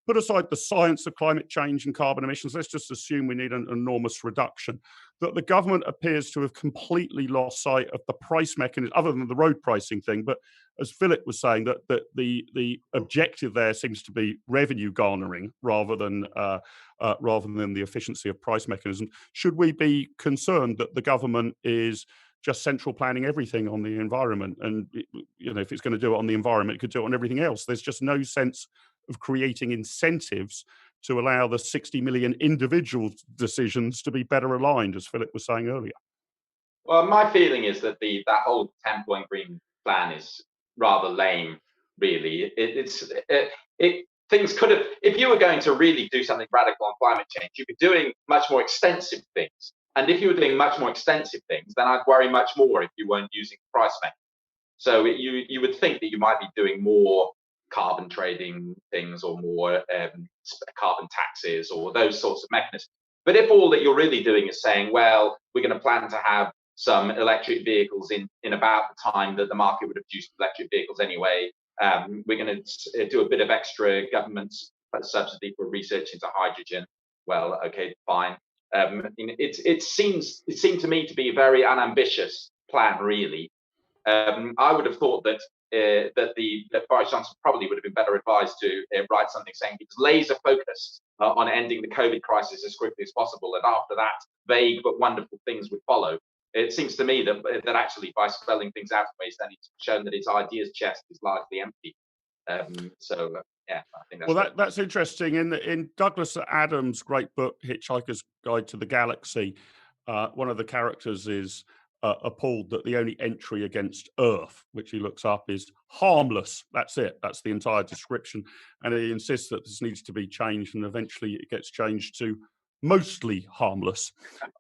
[SPEAKER 1] put aside the science of climate change and carbon emissions. Let's just assume we need an enormous reduction. That the government appears to have completely lost sight of the price mechanism, other than the road pricing thing. But as Philip was saying, that the objective there seems to be revenue garnering rather than the efficiency of price mechanisms. Should we be concerned that the government is just central planning everything on the environment? And if it's going to do it on the environment, it could do it on everything else. There's just no sense of creating incentives to allow the 60 million individual decisions to be better aligned, as Philip was saying earlier.
[SPEAKER 5] Well, my feeling is that that whole 10-point green plan is rather lame, really. Things could have, if you were going to really do something radical on climate change, you'd be doing much more extensive things. And if you were doing much more extensive things, then I'd worry much more if you weren't using price mechanisms. So you would think that you might be doing more carbon trading things or more carbon taxes or those sorts of mechanisms. But if all that you're really doing is saying, well, we're going to plan to have some electric vehicles in about the time that the market would have used electric vehicles anyway, we're going to do a bit of extra government subsidy for research into hydrogen. Well, okay, fine. It seemed to me to be a very unambitious plan, really. I would have thought that Boris Johnson probably would have been better advised to write something saying he was laser focused on ending the COVID crisis as quickly as possible, and after that, vague but wonderful things would follow. It seems to me that actually by spelling things out in ways, then it's shown that his ideas chest is largely empty. Yeah, I think
[SPEAKER 1] that's interesting. In Douglas Adams' great book, Hitchhiker's Guide to the Galaxy, one of the characters is appalled that the only entry against Earth, which he looks up, is harmless. That's it. That's the entire description. And he insists that this needs to be changed, and eventually it gets changed to mostly harmless.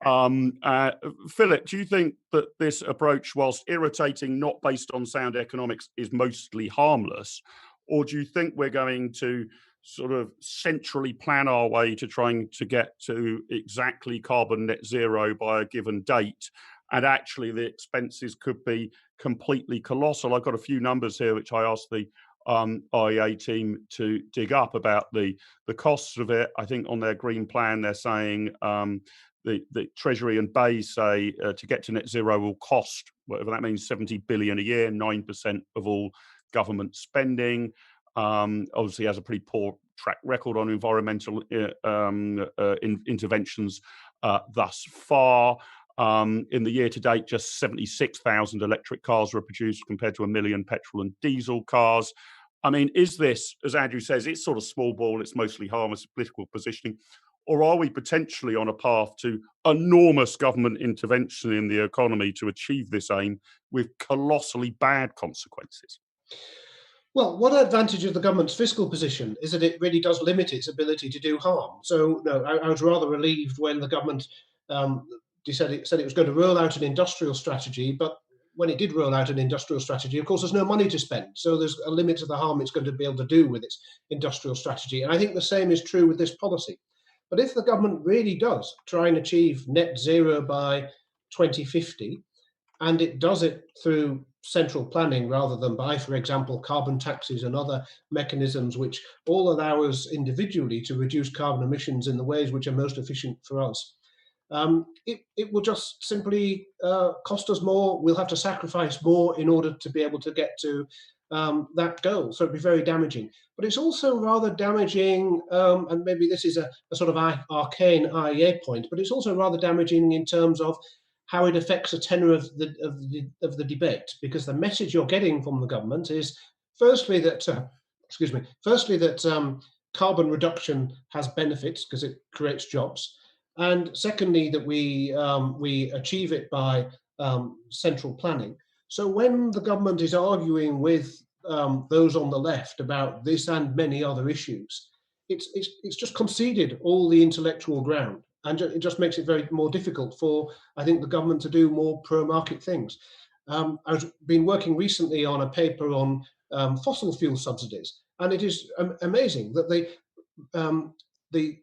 [SPEAKER 1] Philip, do you think that this approach, whilst irritating, not based on sound economics, is mostly harmless? Or do you think we're going to sort of centrally plan our way to trying to get to exactly carbon net zero by a given date? And actually the expenses could be completely colossal. I've got a few numbers here, which I asked the IEA team to dig up about the costs of it. I think on their green plan, they're saying the Treasury and Bay say to get to net zero will cost, whatever that means, 70 billion a year, 9% of all government spending. Obviously has a pretty poor track record on environmental interventions thus far. In the year to date, just 76,000 electric cars were produced compared to 1 million petrol and diesel cars. I mean, is this, as Andrew says, it's sort of small ball, it's mostly harmless political positioning, or are we potentially on a path to enormous government intervention in the economy to achieve this aim with colossally bad consequences?
[SPEAKER 4] Well, one advantage of the government's fiscal position is that it really does limit its ability to do harm. So, no, I was rather relieved when the government said it was going to roll out an industrial strategy, but when it did roll out an industrial strategy, of course, there's no money to spend. So there's a limit to the harm it's going to be able to do with its industrial strategy. And I think the same is true with this policy. But if the government really does try and achieve net zero by 2050, and it does it through central planning rather than by, for example, carbon taxes and other mechanisms which all allow us individually to reduce carbon emissions in the ways which are most efficient for us, it will just simply cost us more. We'll have to sacrifice more in order to be able to get to that goal. So it'd be very damaging. But it's also rather damaging, and maybe this is a sort of arcane IEA point, but it's also rather damaging in terms of how it affects the tenor of the debate, because the message you're getting from the government is firstly that carbon reduction has benefits because it creates jobs, and secondly that we achieve it by central planning. So when the government is arguing with those on the left about this and many other issues, it's just conceded all the intellectual ground. And it just makes it very more difficult for, I think, the government to do more pro-market things. I've been working recently on a paper on fossil fuel subsidies, and it is amazing that the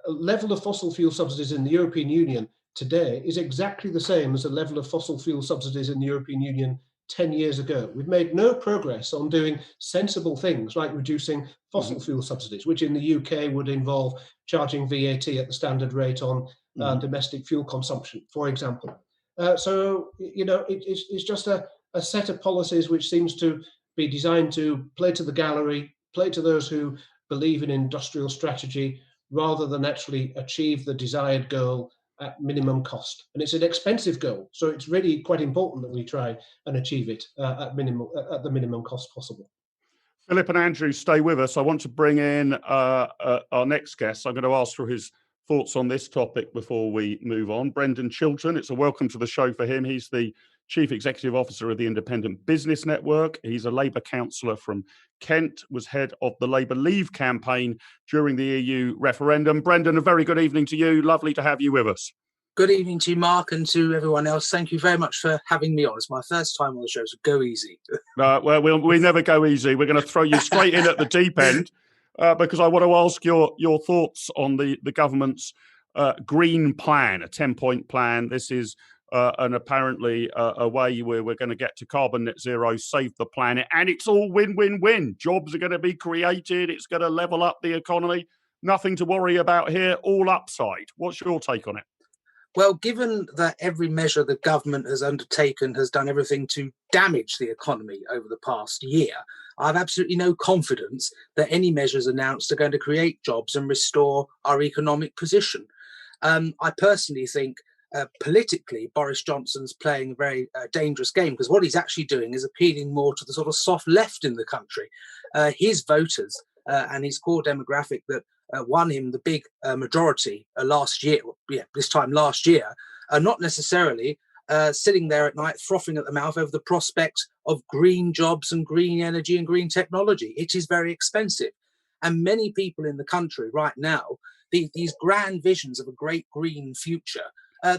[SPEAKER 4] level of fossil fuel subsidies in the European Union today is exactly the same as the level of fossil fuel subsidies in the European Union 10 years ago. We've made no progress on doing sensible things like reducing fossil fuel subsidies, which in the UK would involve charging VAT at the standard rate on domestic fuel consumption, for example. So, you know, it's just a set of policies which seems to be designed to play to the gallery, play to those who believe in industrial strategy, rather than actually achieve the desired goal at minimum cost. And it's an expensive goal, so it's really quite important that we try and achieve it at the minimum cost possible.
[SPEAKER 1] Philip and Andrew, stay with us. I want to bring in our next guest. I'm going to ask for his thoughts on this topic before we move on. Brendan Chilton, it's a welcome to the show for him. He's the Chief Executive Officer of the Independent Business Network. He's a Labour councillor from Kent, was head of the Labour Leave campaign during the EU referendum. Brendan, a very good evening to you. Lovely to have you with us.
[SPEAKER 6] Good evening to you, Mark, and to everyone else. Thank you very much for having me on. It's my first time on the show, so go easy.
[SPEAKER 1] Well, we never go easy. We're going to throw you straight in at the deep end because I want to ask your thoughts on the government's green plan, a 10-point plan. This is and apparently a way where we're going to get to carbon net zero, save the planet, and it's all win-win-win. Jobs are going to be created. It's going to level up the economy. Nothing to worry about here, all upside. What's your take on it?
[SPEAKER 6] Well, given that every measure the government has undertaken has done everything to damage the economy over the past year, I have absolutely no confidence that any measures announced are going to create jobs and restore our economic position. I personally think politically, Boris Johnson's playing a very dangerous game, because what he's actually doing is appealing more to the sort of soft left in the country. His voters and his core demographic that won him the big majority last year, this time last year, are not necessarily sitting there at night frothing at the mouth over the prospect of green jobs and green energy and green technology. It is very expensive. And many people in the country right now these grand visions of a great green future,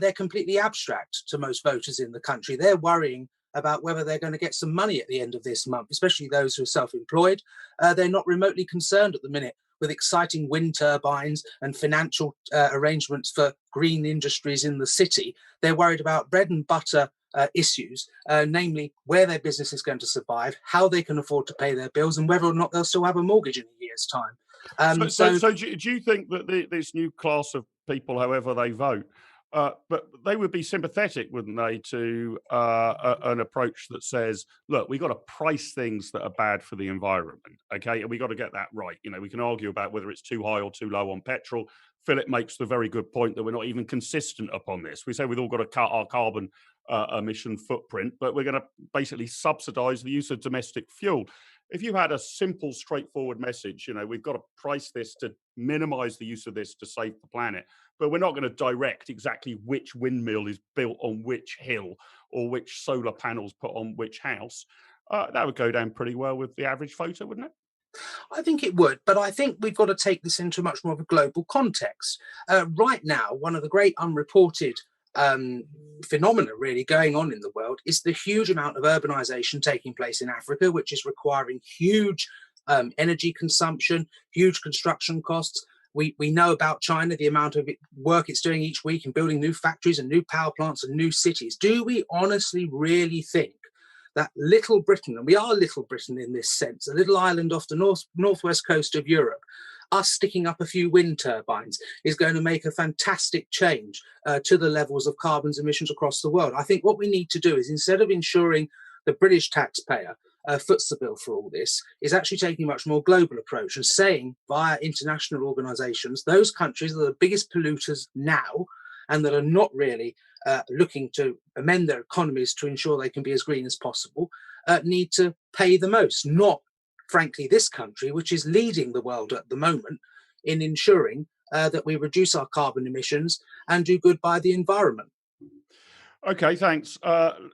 [SPEAKER 6] they're completely abstract to most voters in the country. They're worrying about whether they're going to get some money at the end of this month, especially those who are self-employed. They're not remotely concerned at the minute with exciting wind turbines and financial arrangements for green industries in the city. They're worried about bread and butter issues, namely where their business is going to survive, how they can afford to pay their bills, and whether or not they'll still have a mortgage in a year's time.
[SPEAKER 1] So do you think that this new class of people, however they vote, but they would be sympathetic, wouldn't they, to an approach that says, look, we've got to price things that are bad for the environment, okay? And we've got to get that right. You know, we can argue about whether it's too high or too low on petrol. Philip makes the very good point that we're not even consistent upon this. We say we've all got to cut our carbon emission footprint, but we're going to basically subsidise the use of domestic fuel. If you had a simple, straightforward message, you know, we've got to price this to minimise the use of this to save the planet, but we're not going to direct exactly which windmill is built on which hill or which solar panels put on which house, that would go down pretty well with the average voter, wouldn't it?
[SPEAKER 6] I think it would, but I think we've got to take this into much more of a global context. Right now, one of the great unreported phenomena really going on in the world is the huge amount of urbanization taking place in Africa, which is requiring huge energy consumption, huge construction costs. We know about China, the amount of work it's doing each week in building new factories and new power plants and new cities. Do we honestly really think that little Britain, and we are little Britain in this sense, a little island off the northwest coast of Europe, us sticking up a few wind turbines is going to make a fantastic change to the levels of carbon emissions across the world? I think what we need to do is, instead of ensuring the British taxpayer foots the bill for all this, is actually taking a much more global approach and saying via international organisations, those countries that are the biggest polluters now and that are not really looking to amend their economies to ensure they can be as green as possible, need to pay the most, not frankly, this country, which is leading the world at the moment in ensuring that we reduce our carbon emissions and do good by the environment.
[SPEAKER 1] Okay, thanks.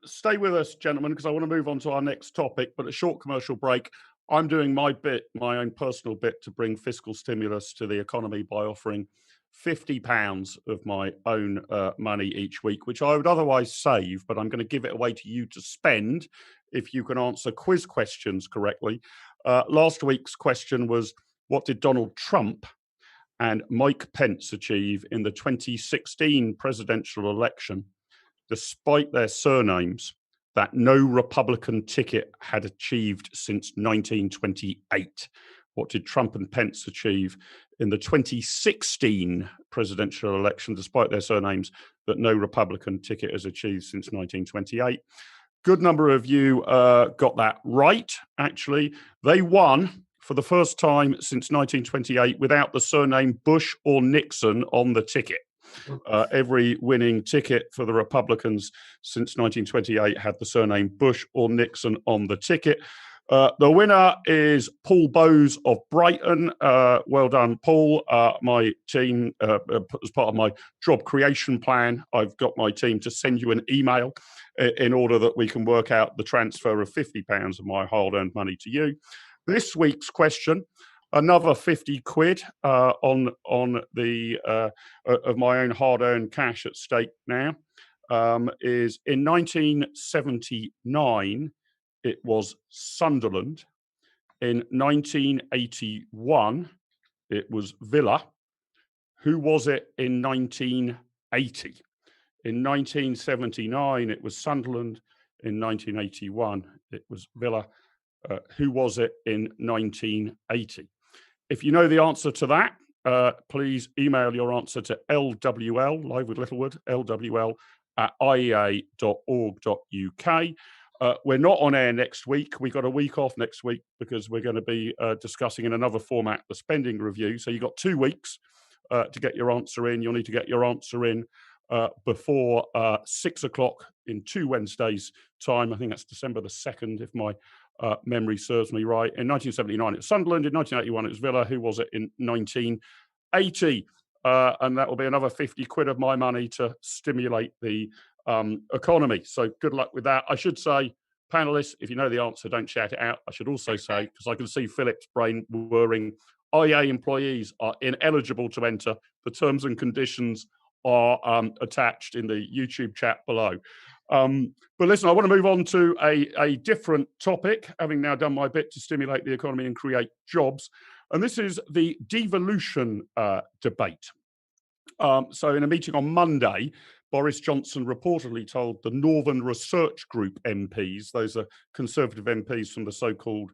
[SPEAKER 1] Stay with us, gentlemen, because I want to move on to our next topic, but a short commercial break. I'm doing my own personal bit to bring fiscal stimulus to the economy by offering £50 of my own money each week, which I would otherwise save, but I'm going to give it away to you to spend if you can answer quiz questions correctly. Last week's question was, what did Donald Trump and Mike Pence achieve in the 2016 presidential election, despite their surnames, that no Republican ticket had achieved since 1928? What did Trump and Pence achieve in the 2016 presidential election, despite their surnames, that no Republican ticket has achieved since 1928? Good number of you got that right, actually. They won for the first time since 1928 without the surname Bush or Nixon on the ticket. Every winning ticket for the Republicans since 1928 had the surname Bush or Nixon on the ticket. The winner is Paul Bowes of Brighton. Well done, Paul. My team, as part of my job creation plan, I've got my team to send you an email in order that we can work out the transfer of £50 of my hard-earned money to you. This week's question, another 50 quid on the of my own hard-earned cash at stake now, is in 1979, it was Sunderland. In 1981, it was Villa. Who was it in 1980? In 1979, it was Sunderland. In 1981, it was Villa. Who was it in 1980? If you know the answer to that, please email your answer to LWL, Live with Littlewood, LWL@iea.org.uk. We're not on air next week. We've got a week off next week because we're going to be discussing in another format the spending review. So you've got 2 weeks to get your answer in. You'll need to get your answer in before 6 o'clock in 2 Wednesdays' time. I think that's December the 2nd, if my memory serves me right. In 1979, it was Sunderland. In 1981, it was Villa. Who was it in 1980? And that will be another 50 quid of my money to stimulate the economy. So good luck with that. I should say, panelists, if you know the answer, don't shout it out. I should also say, because I can see Philip's brain whirring, IA employees are ineligible to enter. The terms and conditions are attached in the YouTube chat below. But listen, I want to move on to a different topic, having now done my bit to stimulate the economy and create jobs. And this is the devolution debate. So in a meeting on Monday, Boris Johnson reportedly told the Northern Research Group MPs, those are Conservative MPs from the so-called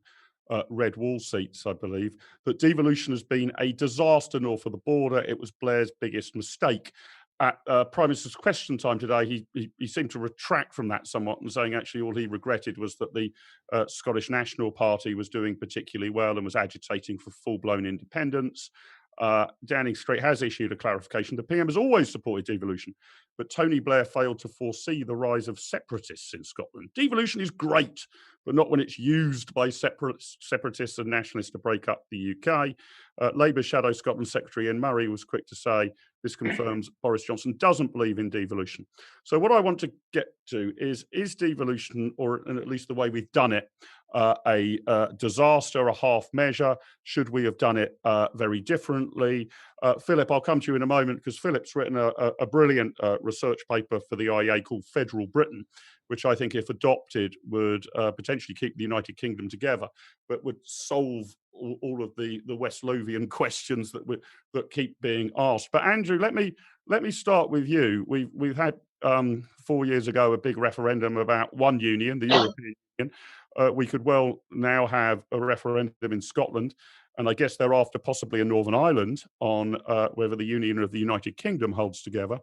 [SPEAKER 1] red wall seats, I believe, that devolution has been a disaster north of the border. It was Blair's biggest mistake. At Prime Minister's Question Time today, he seemed to retract from that somewhat and saying actually all he regretted was that the Scottish National Party was doing particularly well and was agitating for full-blown independence. Downing Street has issued a clarification. The PM has always supported devolution, but Tony Blair failed to foresee the rise of separatists in Scotland. Devolution is great, but not when it's used by separatists and nationalists to break up the UK. Labour Shadow Scotland Secretary Ian Murray was quick to say this confirms Boris Johnson doesn't believe in devolution. So what I want to get to is devolution, or at least the way we've done it, a disaster, a half measure? Should we have done it very differently? Philip, I'll come to you in a moment because Philip's written a brilliant research paper for the IEA called Federal Britain, which I think, if adopted, would potentially keep the United Kingdom together, but would solve all of the West Lothian questions that keep being asked. But Andrew, let me start with you. We've had 4 years ago a big referendum about one union, the European Union. We could well now have a referendum in Scotland, and I guess thereafter possibly in Northern Ireland on whether the Union of the United Kingdom holds together.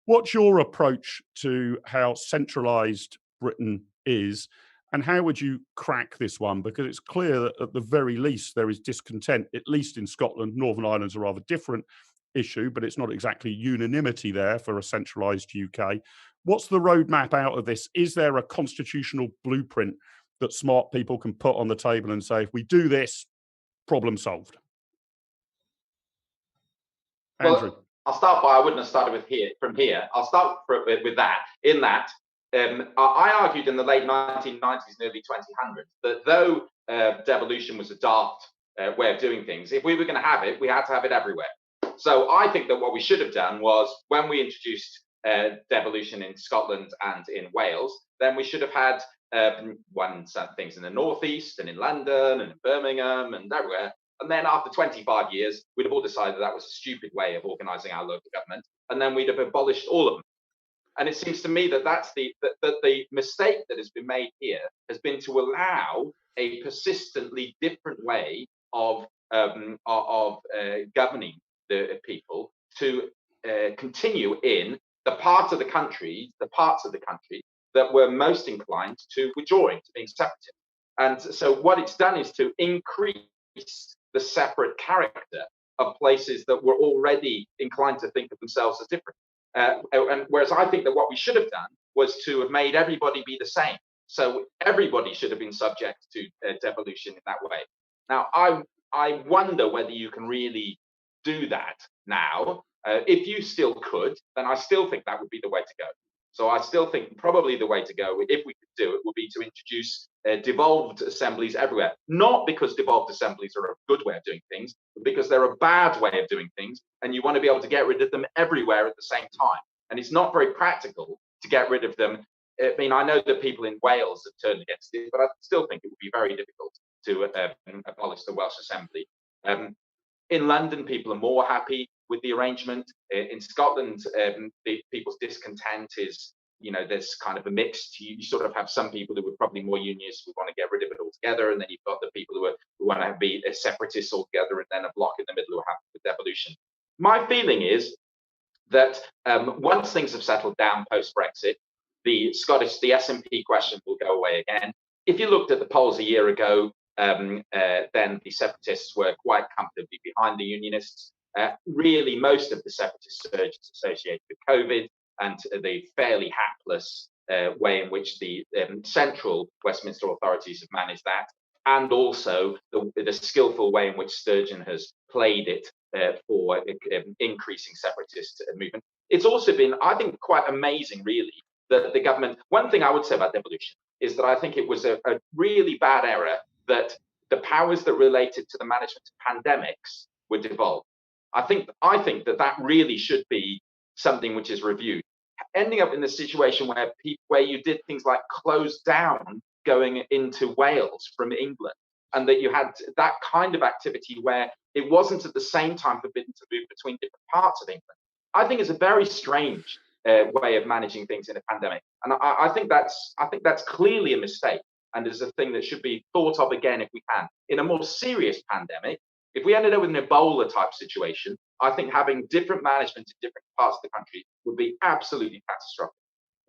[SPEAKER 1] What's your approach to how centralised Britain is, and how would you crack this one? Because it's clear that at the very least there is discontent, at least in Scotland. Northern Ireland's a rather different issue, but it's not exactly unanimity there for a centralised UK. What's the roadmap out of this? Is there a constitutional blueprint that smart people can put on the table and say, if we do this, problem solved? Andrew.
[SPEAKER 5] Well, I'll start by, I wouldn't have started from here. I'll start with that, in that I argued in the late 1990s and early 2000s that though devolution was a daft way of doing things, if we were going to have it, we had to have it everywhere. So I think that what we should have done was, when we introduced devolution in Scotland and in Wales, then we should have had some things in the northeast and in London and in Birmingham and everywhere. And then after 25 years, we'd have all decided that was a stupid way of organising our local government, and then we'd have abolished all of them. And it seems to me that that's the mistake that has been made here has been to allow a persistently different way of governing the people to continue in the parts of the country that were most inclined to withdrawing, to being separatist. And so what it's done is to increase the separate character of places that were already inclined to think of themselves as different. And whereas I think that what we should have done was to have made everybody be the same. So everybody should have been subject to devolution in that way. Now, I wonder whether you can really do that now. If you still could, then I still think that would be the way to go. So I still think probably the way to go, if we could do it, would be to introduce devolved assemblies everywhere. Not because devolved assemblies are a good way of doing things, but because they're a bad way of doing things, and you want to be able to get rid of them everywhere at the same time. And it's not very practical to get rid of them. I mean, I know that people in Wales have turned against it, but I still think it would be very difficult to abolish the Welsh Assembly. In London, people are more happy with the arrangement. In Scotland, people's discontent is, there's kind of a mixed. You sort of have some people who are probably more unionists who want to get rid of it altogether, and then you've got the people who want to be separatists altogether, and then a block in the middle who are happy with devolution. My feeling is that once things have settled down post-Brexit, the SNP question will go away again. If you looked at the polls a year ago, then the separatists were quite comfortably behind the unionists. Really, most of the separatist surge is associated with COVID and the fairly hapless way in which the central Westminster authorities have managed that, and also the skillful way in which Sturgeon has played it for increasing separatist movement. It's also been, I think, quite amazing, really, that the government. One thing I would say about devolution is that I think it was a really bad error that the powers that related to the management of pandemics were devolved. I think that really should be something which is reviewed. Ending up in the situation where you did things like close down going into Wales from England, and that you had that kind of activity where it wasn't at the same time forbidden to move between different parts of England, I think is a very strange way of managing things in a pandemic. And I think that's clearly a mistake, and is a thing that should be thought of again if we can. In a more serious pandemic, if we ended up with an Ebola type situation, I think having different management in different parts of the country would be absolutely catastrophic.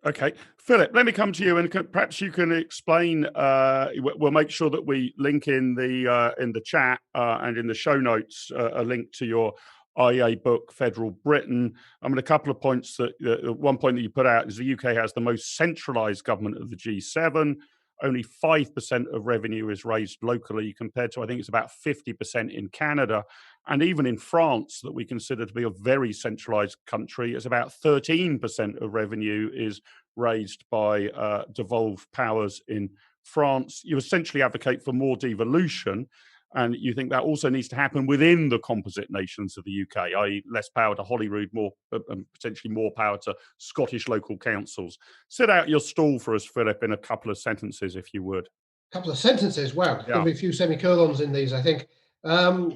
[SPEAKER 1] Okay, Philip, let me come to you, and perhaps you can explain. We'll make sure that we link in the chat and in the show notes a link to your IEA book, Federal Britain. I mean, a couple of points. One point that you put out is the UK has the most centralised government of the G7. Only 5% of revenue is raised locally, compared to, I think it's about 50% in Canada. And even in France, that we consider to be a very centralised country, it's about 13% of revenue is raised by devolved powers in France. You essentially advocate for more devolution, and you think that also needs to happen within the composite nations of the UK, i.e. less power to Holyrood, more and potentially more power to Scottish local councils. Set out your stall for us, Philip, in a couple of sentences, if you would.
[SPEAKER 4] A couple of sentences? Wow, there'll be a few semicolons in these, I think. I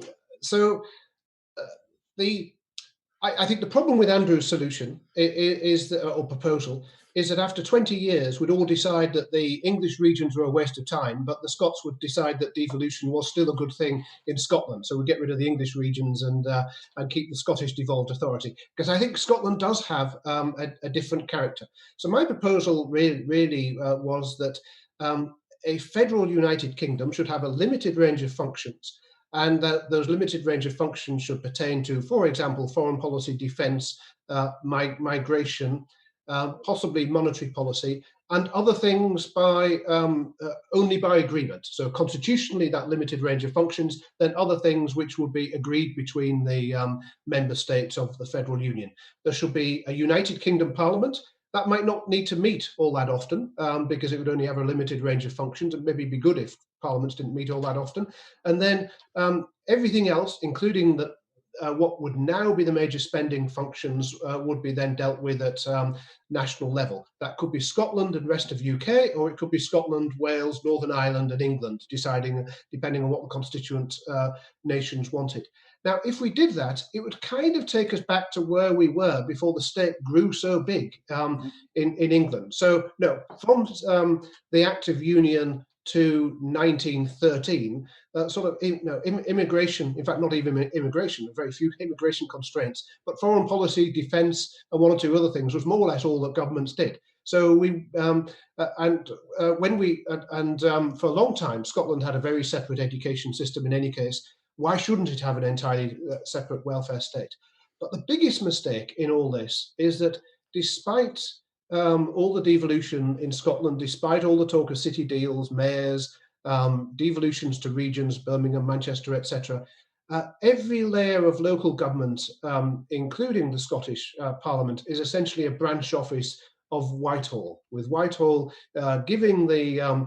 [SPEAKER 4] think the problem with Andrew's solution or proposal is that after 20 years, we'd all decide that the English regions were a waste of time, but the Scots would decide that devolution was still a good thing in Scotland. So we'd get rid of the English regions and keep the Scottish devolved authority. Because I think Scotland does have a different character. So my proposal really was that a federal United Kingdom should have a limited range of functions, and that those limited range of functions should pertain to, for example, foreign policy, defence, migration, possibly monetary policy, and other things only by agreement. So constitutionally, that limited range of functions, then other things which would be agreed between the member states of the Federal Union. There should be a United Kingdom Parliament. That might not need to meet all that often, because it would only have a limited range of functions, and maybe it'd be good if parliaments didn't meet all that often. And then everything else, including what would now be the major spending functions, would be then dealt with at national level. That could be Scotland and rest of UK, or it could be Scotland, Wales, Northern Ireland and England, depending on what the constituent nations wanted. Now, if we did that, it would kind of take us back to where we were before the state grew so big in England. So, no, from the Act of Union to 1913, immigration, in fact, not even immigration, very few immigration constraints, but foreign policy, defence, and one or two other things was more or less all that governments did. So for a long time, Scotland had a very separate education system in any case. Why shouldn't it have an entirely separate welfare state? But the biggest mistake in all this is that despite all the devolution in Scotland, despite all the talk of city deals, mayors, devolutions to regions, Birmingham, Manchester, etc., every layer of local government, including the Scottish Parliament, is essentially a branch office of Whitehall, with Whitehall giving the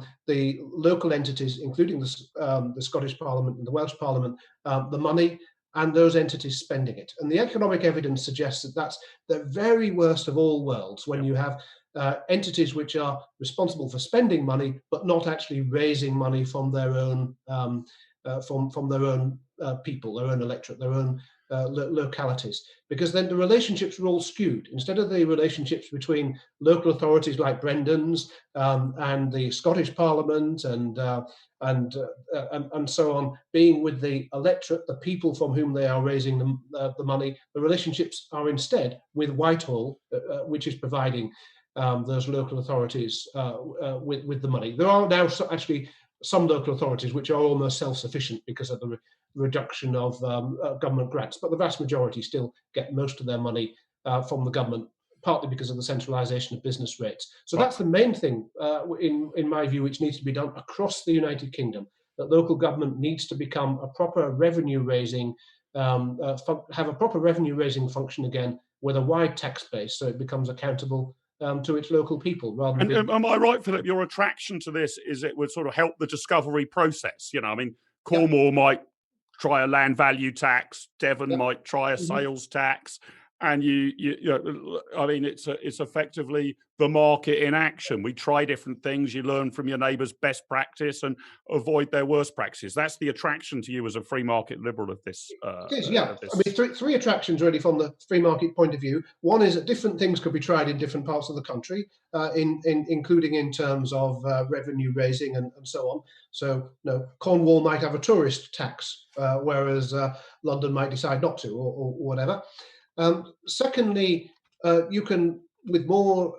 [SPEAKER 4] local entities, including the Scottish Parliament and the Welsh Parliament, the money, and those entities spending it. And the economic evidence suggests that that's the very worst of all worlds, when you have entities which are responsible for spending money, but not actually raising money from their own from their own people, their own electorate, their own localities, because then the relationships are all skewed. Instead of the relationships between local authorities like Brendan's and the Scottish Parliament and so on being with the electorate, the people from whom they are raising the money, the relationships are instead with Whitehall, which is providing those local authorities with the money. There are now actually some local authorities which are almost self-sufficient because of the reduction of government grants, but the vast majority still get most of their money from the government, partly because of the centralisation of business rates. So that's the main thing, in my view, which needs to be done across the United Kingdom, that local government needs to become a proper revenue-raising, have a proper revenue-raising function again with a wide tax base, so it becomes accountable to its local people. Rather than
[SPEAKER 1] am I right, Philip, your attraction to this is it would sort of help the discovery process? You know, I mean, Cornwall might try a land value tax. Devon might try a sales tax. And I mean, it's effectively the market in action. We try different things. You learn from your neighbours' best practice and avoid their worst practices. That's the attraction to you as a free market liberal of this.
[SPEAKER 4] It is, yeah. I mean, three attractions really from the free market point of view. One is that different things could be tried in different parts of the country, including in terms of revenue raising and so on. So, Cornwall might have a tourist tax, whereas London might decide not to, or whatever. Secondly, you can, with more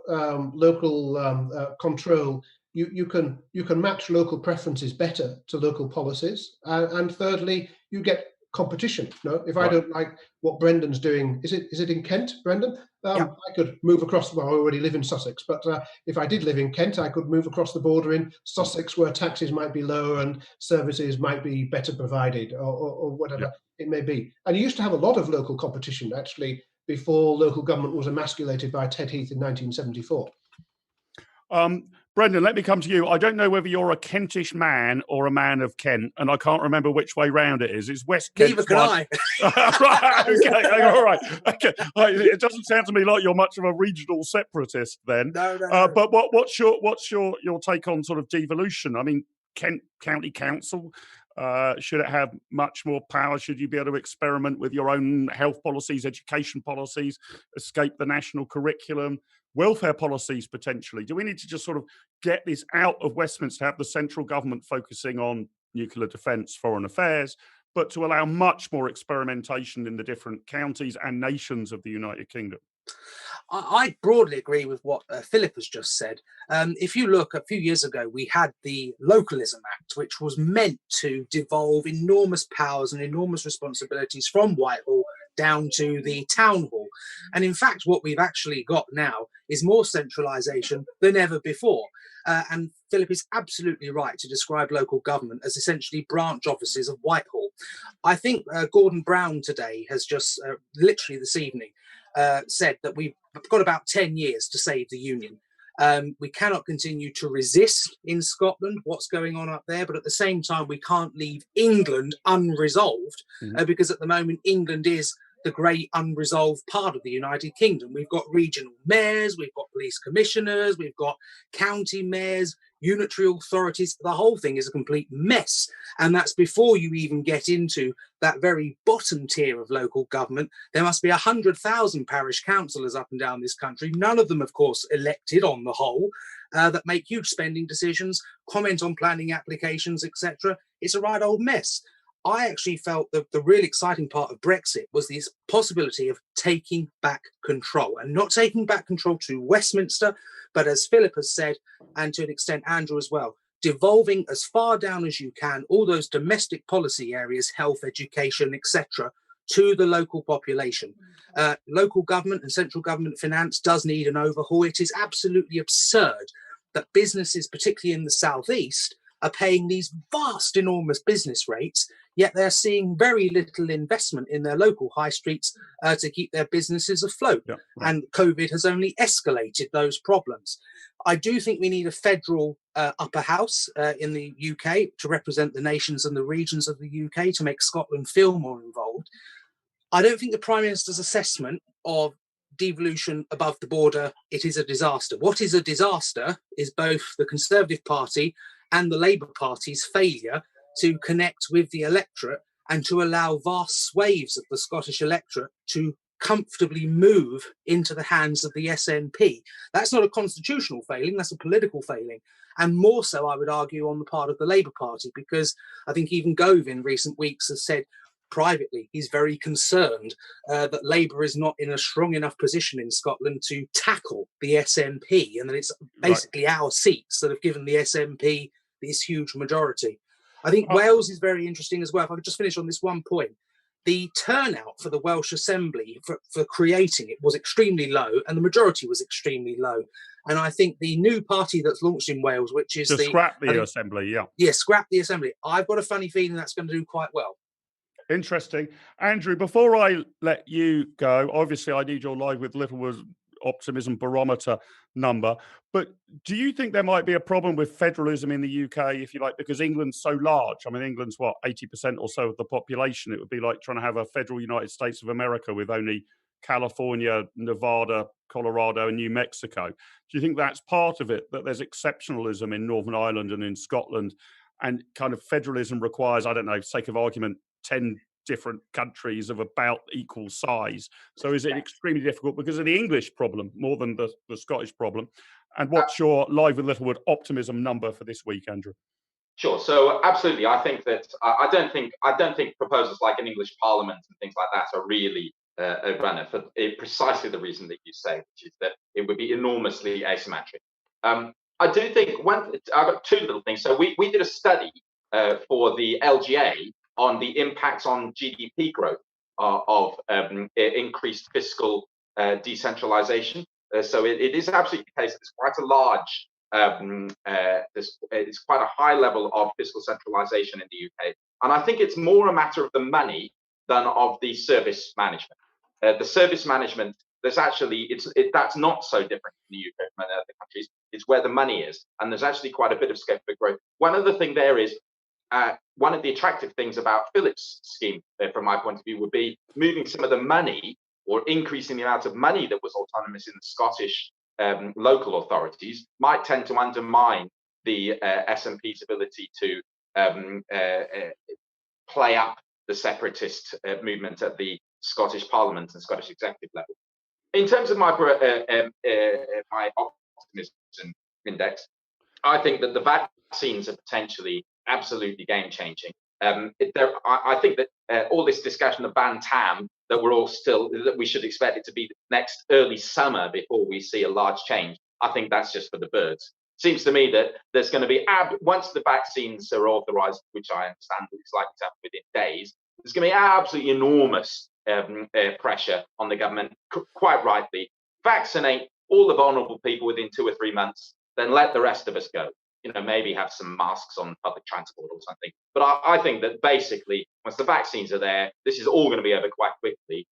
[SPEAKER 4] local control, you can match local preferences better to local policies. And thirdly, you get competition. If I don't like what Brendan's doing, is it in Kent, Brendan? I could move across. Well, I already live in Sussex, but if I did live in Kent, I could move across the border in Sussex, where taxes might be lower and services might be better provided, or whatever it may be. And you used to have a lot of local competition, actually, before local government was emasculated by Ted Heath in 1974.
[SPEAKER 1] Brendan, let me come to you. I don't know whether you're a Kentish man or a man of Kent, and I can't remember which way round it is. It's West Kent.
[SPEAKER 6] Neither can I.
[SPEAKER 1] Right, okay, all right. Okay. It doesn't sound to me like you're much of a regional separatist then.
[SPEAKER 6] No.
[SPEAKER 1] But what's your take on sort of devolution? I mean, Kent County Council, should it have much more power? Should you be able to experiment with your own health policies, education policies, escape the national curriculum, welfare policies potentially? Do we need to just sort of get this out of Westminster, have the central government focusing on nuclear defence, foreign affairs, but to allow much more experimentation in the different counties and nations of the United Kingdom?
[SPEAKER 6] I broadly agree with what Philip has just said. If you look, a few years ago, we had the Localism Act, which was meant to devolve enormous powers and enormous responsibilities from Whitehall down to the town hall. And in fact, what we've actually got now is more centralisation than ever before. And Philip is absolutely right to describe local government as essentially branch offices of Whitehall. I think Gordon Brown today has just, literally this evening, said that we've got about 10 years to save the Union. We cannot continue to resist in Scotland what's going on up there, but at the same time, we can't leave England unresolved, because at the moment, England is the great unresolved part of the United Kingdom. We've got regional mayors, we've got police commissioners, we've got county mayors, unitary authorities. The whole thing is a complete mess. And that's before you even get into that very bottom tier of local government. There must be 100,000 parish councillors up and down this country, none of them, of course, elected on the whole, that make huge spending decisions, comment on planning applications, etc. It's a right old mess. I actually felt that the really exciting part of Brexit was this possibility of taking back control, and not taking back control to Westminster, but as Philip has said, and to an extent Andrew as well, devolving as far down as you can all those domestic policy areas, health, education, etc., to the local population. Local government and central government finance does need an overhaul. It is absolutely absurd that businesses, particularly in the southeast, are paying these vast, enormous business rates, yet they're seeing very little investment in their local high streets to keep their businesses afloat. Yeah, right. And COVID has only escalated those problems. I do think we need a federal upper house in the UK to represent the nations and the regions of the UK to make Scotland feel more involved. I don't think the Prime Minister's assessment of devolution above the border, it is a disaster. What is a disaster is both the Conservative Party and the Labour Party's failure to connect with the electorate and to allow vast swathes of the Scottish electorate to comfortably move into the hands of the SNP. That's not a constitutional failing, that's a political failing. And more so, I would argue, on the part of the Labour Party, because I think even Gove in recent weeks has said privately he's very concerned that Labour is not in a strong enough position in Scotland to tackle the SNP, and that it's basically our seats that have given the SNP this huge majority. I think Wales is very interesting as well. If I could just finish on this one point. The turnout for the Welsh Assembly for creating it was extremely low, and the majority was extremely low. And I think the new party that's launched in Wales, which is
[SPEAKER 1] Scrap the Assembly,
[SPEAKER 6] Scrap the Assembly. I've got a funny feeling that's going to do quite well.
[SPEAKER 1] Interesting. Andrew, before I let you go, obviously I need your Live with Littlewood optimism barometer number. But do you think there might be a problem with federalism in the UK, if you like, because England's so large? I mean, England's what, 80% or so of the population? It would be like trying to have a federal United States of America with only California, Nevada, Colorado, and New Mexico. Do you think that's part of it, that there's exceptionalism in Northern Ireland and in Scotland, and kind of federalism requires, I don't know, sake of argument, 10 different countries of about equal size? So is it extremely difficult because of the English problem more than the Scottish problem? And what's your Live with Littlewood optimism number for this week, Andrew?
[SPEAKER 5] Sure. So absolutely, I think that I don't think proposals like an English Parliament and things like that are really a runner for precisely the reason that you say, which is that it would be enormously asymmetric. I do think I've got two little things. So we did a study for the LGA on the impacts on GDP growth of increased fiscal decentralization. So it is absolutely the case that there's quite a large, it's quite a high level of fiscal centralization in the UK. And I think it's more a matter of the money than of the service management. The service management, there's actually, that's not so different in the UK from other countries. It's where the money is. And there's actually quite a bit of scope for growth. One other thing there is, one of the attractive things about Philip's scheme, from my point of view, would be moving some of the money or increasing the amount of money that was autonomous in the Scottish local authorities might tend to undermine the SNP's ability to play up the separatist movement at the Scottish Parliament and Scottish executive level. In terms of my my optimism index, I think that the vaccines are potentially absolutely game-changing. I think that all this discussion of Bantam, that we should expect it to be next early summer before we see a large change, I think that's just for the birds. Seems to me that there's going to be, once the vaccines are authorised, which I understand it's likely to happen within days, there's going to be absolutely enormous pressure on the government, quite rightly. Vaccinate all the vulnerable people within 2 or 3 months, then let the rest of us go. Maybe have some masks on public transport or something. But I think that basically, once the vaccines are there, this is all going to be over quite quickly.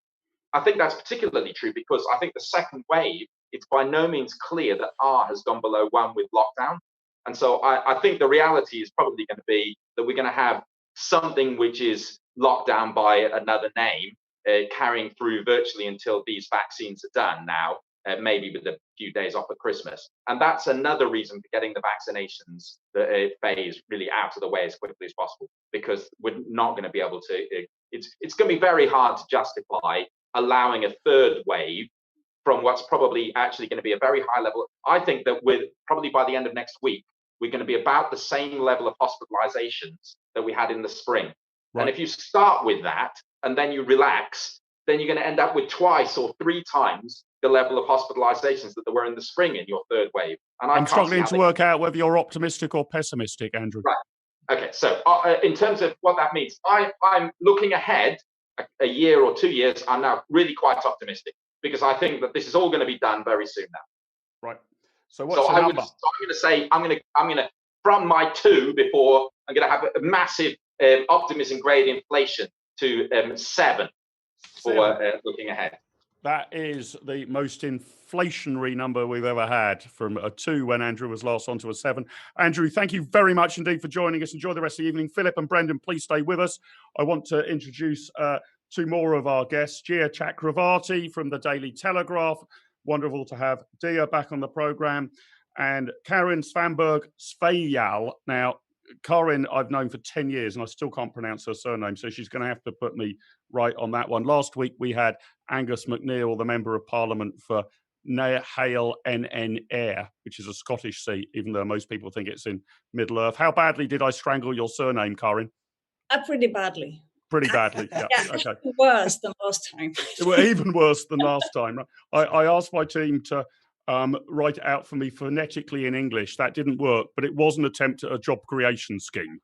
[SPEAKER 5] I think that's particularly true because I think the second wave, it's by no means clear that R has gone below 1 with lockdown. And so I think the reality is probably going to be that we're going to have something which is lockdown by another name, carrying through virtually until these vaccines are done now. Maybe with a few days off at Christmas. And that's another reason for getting the vaccinations phase really out of the way as quickly as possible, because we're not going to be able to, it's going to be very hard to justify allowing a third wave from what's probably actually going to be a very high level. I think that probably by the end of next week, we're going to be about the same level of hospitalizations that we had in the spring. Right. And if you start with that and then you relax, then you're going to end up with 2 or 3 times the level of hospitalizations that there were in the spring in your third wave. And I'm struggling
[SPEAKER 1] to work out whether you're optimistic or pessimistic, Andrew.
[SPEAKER 5] Right. Okay. So in terms of what that means, I'm looking ahead a year or 2 years. I'm now really quite optimistic because I think that this is all going to be done very soon now.
[SPEAKER 1] Right. So what's the number?
[SPEAKER 5] So I'm going to say I'm going to from my 2 before, I'm going to have a massive optimism grade inflation to 7 for looking ahead.
[SPEAKER 1] That is the most inflationary number we've ever had, from a 2 when Andrew was last on to a 7. Andrew, thank you very much indeed for joining us. Enjoy the rest of the evening. Philip and Brendan, please stay with us. I want to introduce 2 more of our guests. Gia Chakravarty from the Daily Telegraph. Wonderful to have Dia back on the programme. And Karin Svanborg-Sjovall. Now, Karin I've known for 10 years and I still can't pronounce her surname, so she's going to have to put me right on that one. Last week we had Angus MacNeil, the Member of Parliament for Hale NN Ayr, which is a Scottish seat, even though most people think it's in Middle-earth. How badly did I strangle your surname, Karin?
[SPEAKER 7] Pretty badly.
[SPEAKER 1] Pretty badly, yeah. Okay.
[SPEAKER 7] Worse than last time.
[SPEAKER 1] Even worse than last time. I asked my team to write it out for me phonetically in English. That didn't work, but it was an attempt at a job creation scheme.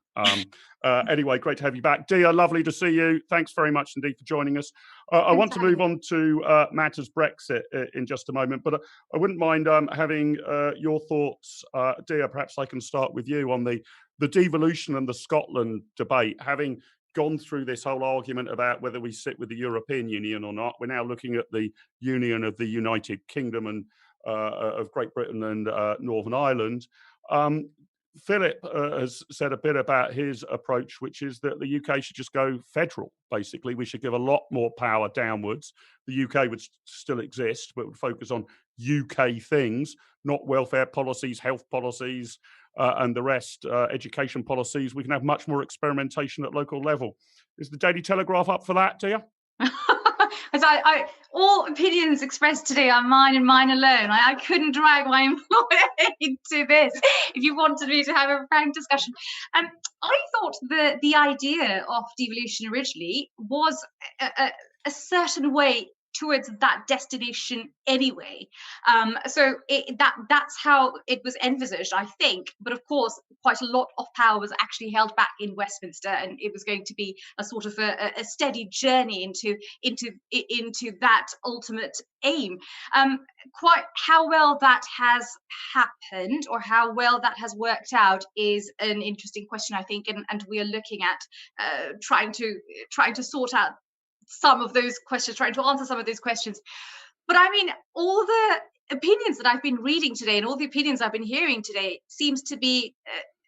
[SPEAKER 1] Anyway, great to have you back. Dia, lovely to see you. Thanks very much indeed for joining us. I want to move on to matters Brexit in just a moment, but I wouldn't mind having your thoughts. Dia, perhaps I can start with you on the devolution and the Scotland debate. Having gone through this whole argument about whether we sit with the European Union or not. We're now looking at the Union of the United Kingdom and of Great Britain and Northern Ireland. Philip has said a bit about his approach, which is that the UK should just go federal, basically. We should give a lot more power downwards. The UK would still exist, but would focus on UK things, not welfare policies, health policies, and the rest, education policies. We can have much more experimentation at local level. Is the Daily Telegraph up for that, do you?
[SPEAKER 8] All opinions expressed today are mine and mine alone. I couldn't drag my employer into this if you wanted me to have a frank discussion. I thought the idea of devolution originally was a certain way towards that destination anyway. So that's how it was envisaged, I think. But of course, quite a lot of power was actually held back in Westminster, and it was going to be a sort of a steady journey into that ultimate aim. Quite how well that has happened or how well that has worked out is an interesting question, I think, and we are looking at trying to sort out some of those questions, trying to answer some of those questions. But I mean, all the opinions that I've been reading today and all the opinions I've been hearing today seems to be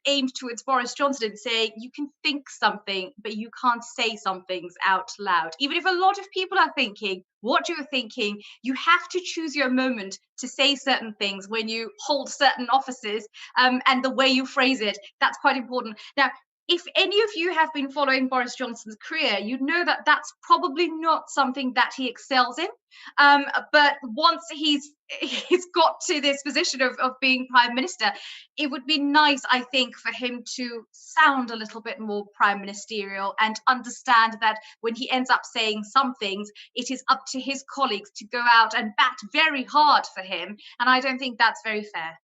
[SPEAKER 8] aimed towards Boris Johnson and saying you can think something, but you can't say some things out loud. Even if a lot of people are thinking what you're thinking, you have to choose your moment to say certain things when you hold certain offices, and the way you phrase it, that's quite important. Now, if any of you have been following Boris Johnson's career, you know that that's probably not something that he excels in. But once he's got to this position of being Prime Minister, it would be nice, I think, for him to sound a little bit more prime ministerial and understand that when he ends up saying some things, it is up to his colleagues to go out and bat very hard for him. And I don't think that's very fair.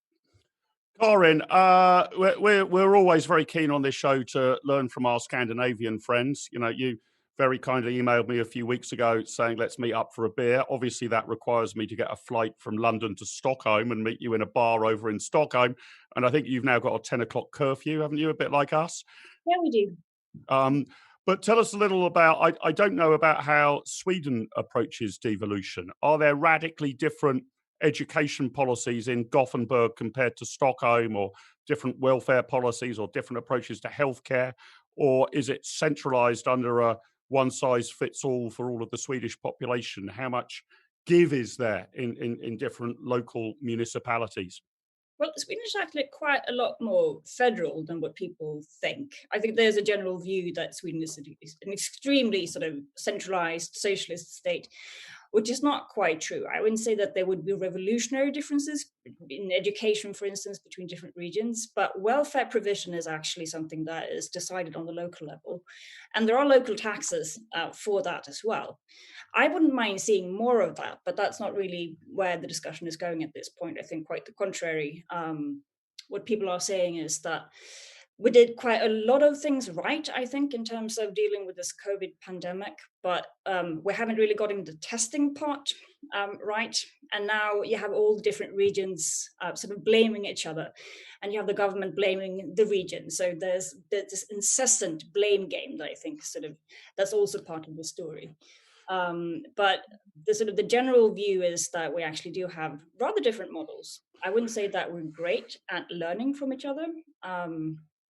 [SPEAKER 1] Karin, we're always very keen on this show to learn from our Scandinavian friends. You know, you very kindly emailed me a few weeks ago saying, let's meet up for a beer. Obviously, that requires me to get a flight from London to Stockholm and meet you in a bar over in Stockholm. And I think you've now got a 10 o'clock curfew, haven't you? A bit like us.
[SPEAKER 7] Yeah, we do.
[SPEAKER 1] But tell us a little about, I don't know about how Sweden approaches devolution. Are there radically different education policies in Gothenburg compared to Stockholm, or different welfare policies or different approaches to healthcare? Or is it centralized under a one-size-fits-all for all of the Swedish population? How much give is there in different local municipalities?
[SPEAKER 7] Well, Sweden is actually quite a lot more federal than what people think. I think there's a general view that Sweden is an extremely sort of centralized socialist state, which is not quite true. I wouldn't say that there would be revolutionary differences in education, for instance, between different regions, but welfare provision is actually something that is decided on the local level. And there are local taxes for that as well. I wouldn't mind seeing more of that, but that's not really where the discussion is going at this point. I think quite the contrary. What people are saying is that we did quite a lot of things right, I think, in terms of dealing with this COVID pandemic, but we haven't really gotten the testing part right. And now you have all the different regions sort of blaming each other, and you have the government blaming the region. So there's this incessant blame game that I think that's also part of the story. But the general view is that we actually do have rather different models. I wouldn't say that we're great at learning from each other.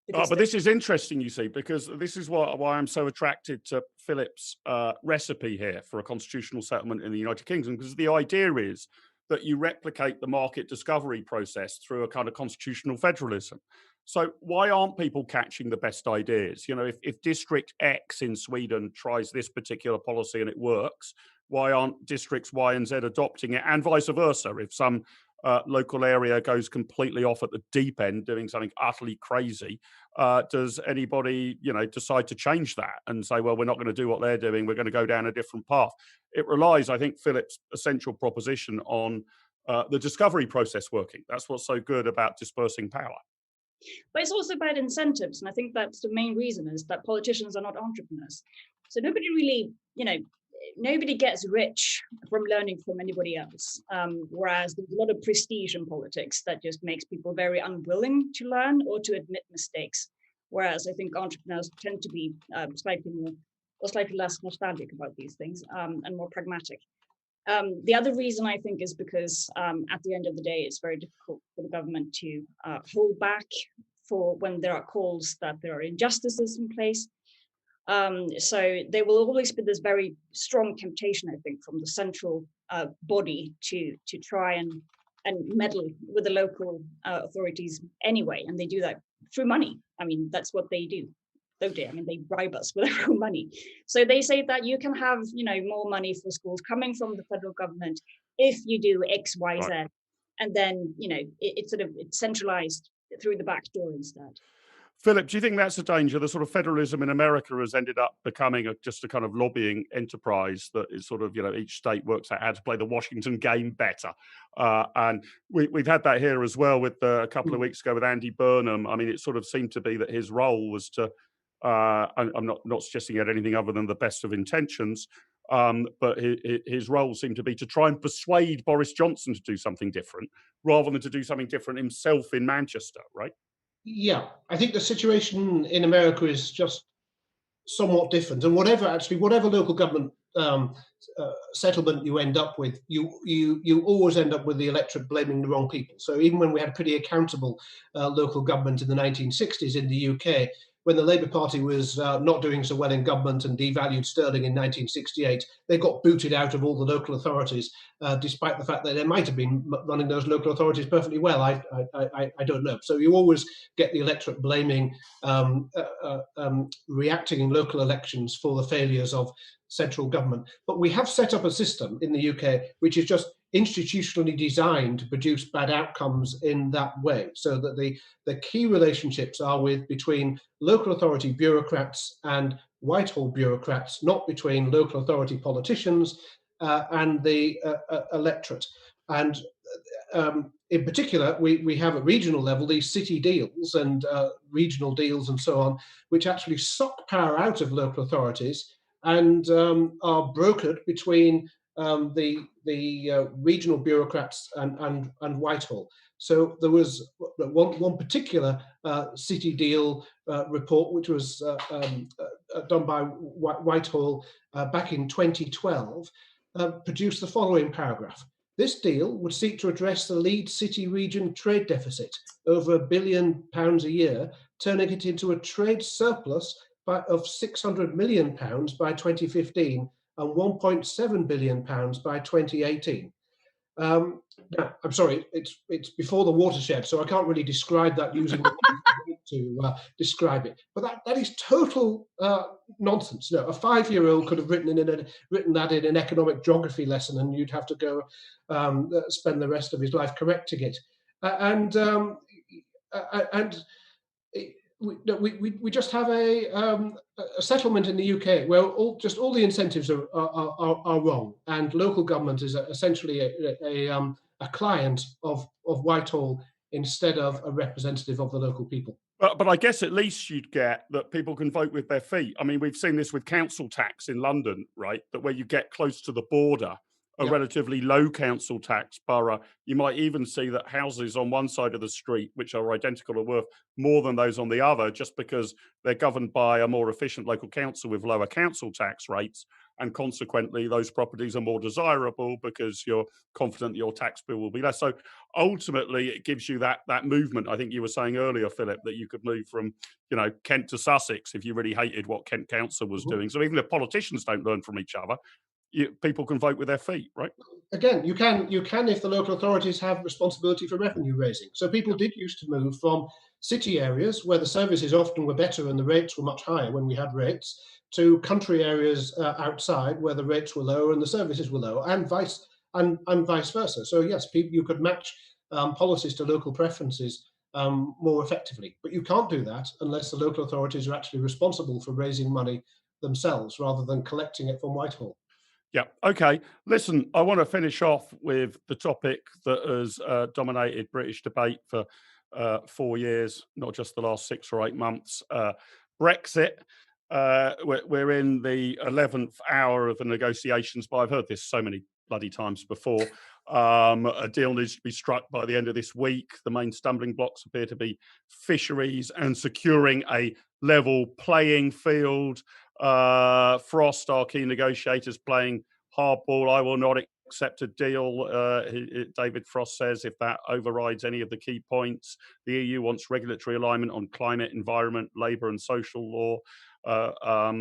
[SPEAKER 1] But this is interesting, you see, because this is why I'm so attracted to Philip's recipe here for a constitutional settlement in the United Kingdom, because the idea is that you replicate the market discovery process through a kind of constitutional federalism. So why aren't people catching the best ideas? You know, if District X in Sweden tries this particular policy and it works, why aren't districts Y and Z adopting it, and vice versa? If some local area goes completely off at the deep end, doing something utterly crazy, does anybody, decide to change that and say, well, we're not going to do what they're doing, we're going to go down a different path? It relies, I think, Philip's essential proposition on the discovery process working. That's what's so good about dispersing power.
[SPEAKER 7] But it's also about incentives. And I think that's the main reason, is that politicians are not entrepreneurs. So nobody really, nobody gets rich from learning from anybody else. Whereas there's a lot of prestige in politics that just makes people very unwilling to learn or to admit mistakes. whereas I think entrepreneurs tend to be slightly less nostalgic about these things and more pragmatic. The other reason I think is because at the end of the day, it's very difficult for the government to hold back for when there are calls that there are injustices in place. So there will always be this very strong temptation, I think, from the central body to try and meddle with the local authorities anyway, and they do that through money. I mean, that's what they do. I mean, they bribe us with our own money. So they say that you can have, more money for schools coming from the federal government if you do X, Y, Z, and then it's centralized through the back door instead.
[SPEAKER 1] Philip, do you think that's a danger? The sort of federalism in America has ended up becoming just a kind of lobbying enterprise that is sort of, each state works out how to play the Washington game better. And we've had that here as well with a couple of weeks ago with Andy Burnham. I mean, it sort of seemed to be that his role was to, I'm not suggesting he had anything other than the best of intentions, but his role seemed to be to try and persuade Boris Johnson to do something different rather than to do something different himself in Manchester, right?
[SPEAKER 4] Yeah, I think the situation in America is just somewhat different, and whatever local government settlement you end up with, you always end up with the electorate blaming the wrong people. So even when we had pretty accountable local government in the 1960s in the UK, when the Labour Party was not doing so well in government and devalued sterling in 1968, they got booted out of all the local authorities, despite the fact that they might have been running those local authorities perfectly well. I don't know. So you always get the electorate blaming, reacting in local elections for the failures of central government. But we have set up a system in the UK which is just institutionally designed to produce bad outcomes in that way, so that the key relationships are between local authority bureaucrats and Whitehall bureaucrats, not between local authority politicians and the electorate. And in particular, we have at regional level these city deals and regional deals and so on, which actually suck power out of local authorities and are brokered between the regional bureaucrats and Whitehall. So there was one particular city deal report, which was done by Whitehall back in 2012, produced the following paragraph. This deal would seek to address the Leeds City region trade deficit, over £1 billion a year, turning it into a trade surplus of £600 million by 2015 and £1.7 billion by 2018. Now, I'm sorry, it's before the watershed, so I can't really describe that using the to describe it. But that is total nonsense. No, a 5-year-old could have written that in an economic geography lesson, and you'd have to go spend the rest of his life correcting it. We just have a settlement in the UK where all the incentives are wrong, and local government is essentially a client of Whitehall instead of a representative of the local people.
[SPEAKER 1] But I guess at least you'd get that people can vote with their feet. I mean, we've seen this with council tax in London, right? That where you get close to the border, a relatively low council tax borough, you might even see that houses on one side of the street, which are identical, are worth more than those on the other, just because they're governed by a more efficient local council with lower council tax rates. And consequently, those properties are more desirable because you're confident that your tax bill will be less. So ultimately, it gives you that movement. I think you were saying earlier, Philip, that you could move from, Kent to Sussex if you really hated what Kent Council was doing. So even if politicians don't learn from each other, people can vote with their feet, right?
[SPEAKER 4] Again, you can if the local authorities have responsibility for revenue raising. So people did used to move from city areas where the services often were better and the rates were much higher when we had rates, to country areas outside where the rates were lower and the services were lower, and vice versa. So yes, you could match policies to local preferences more effectively, but you can't do that unless the local authorities are actually responsible for raising money themselves rather than collecting it from Whitehall.
[SPEAKER 1] Yeah. Okay. Listen, I want to finish off with the topic that has dominated British debate for 4 years, not just the last 6 or 8 months. Brexit. We're in the 11th hour of the negotiations, but I've heard this so many bloody times before. A deal needs to be struck by the end of this week. The main stumbling blocks appear to be fisheries and securing a level playing field. Frost, our key negotiators, playing hardball. I will not accept a deal, David Frost says, if that overrides any of the key points. The EU wants regulatory alignment on climate, environment, labour and social law. Are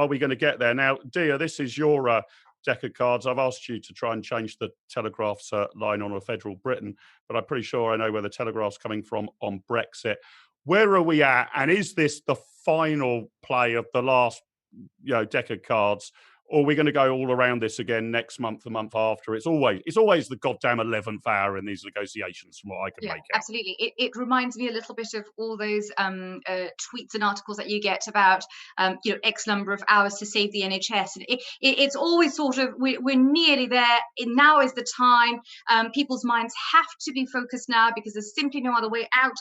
[SPEAKER 1] we going to get there? Now, Dia, this is your deck of cards. I've asked you to try and change the Telegraph's line on a federal Britain, but I'm pretty sure I know where the Telegraph's coming from on Brexit. Where are we at? And is this the final play of the last deck of cards? Or are we going to go all around this again next month, the month after? It's always the goddamn 11th hour in these negotiations, from what I can make out.
[SPEAKER 8] Absolutely. It reminds me a little bit of all those tweets and articles that you get about, X number of hours to save the NHS. And it's always sort of, we're nearly there. Now is the time. People's minds have to be focused now because there's simply no other way out.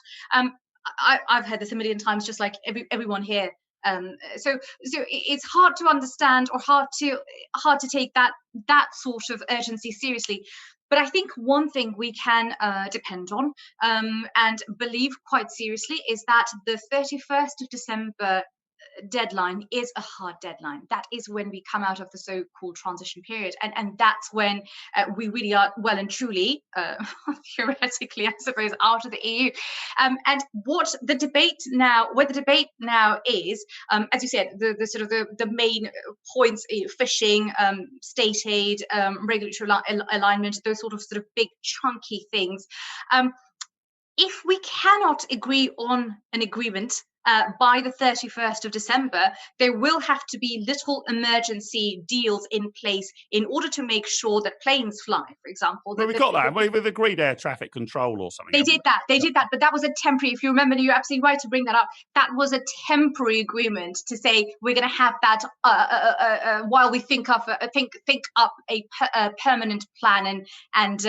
[SPEAKER 8] I've heard this a million times, just like everyone here. So it's hard to understand or hard to take that sort of urgency seriously. But I think one thing we can depend on and believe quite seriously is that the 31st of December deadline is a hard deadline. That is when we come out of the so-called transition period, and that's when we really are well and truly theoretically, I suppose, out of the EU. And what the debate now is, as you said, the sort of the main points: fishing, state aid, regulatory alignment, those sort of big chunky things. If we cannot agree on an agreement by the 31st of December, there will have to be little emergency deals in place in order to make sure that planes fly, for example.
[SPEAKER 1] Well, we got that. We've agreed air traffic control or something.
[SPEAKER 8] They did that, but that was a temporary, if you remember, you're absolutely right to bring that up. That was a temporary agreement to say we're going to have that while we think up a permanent plan and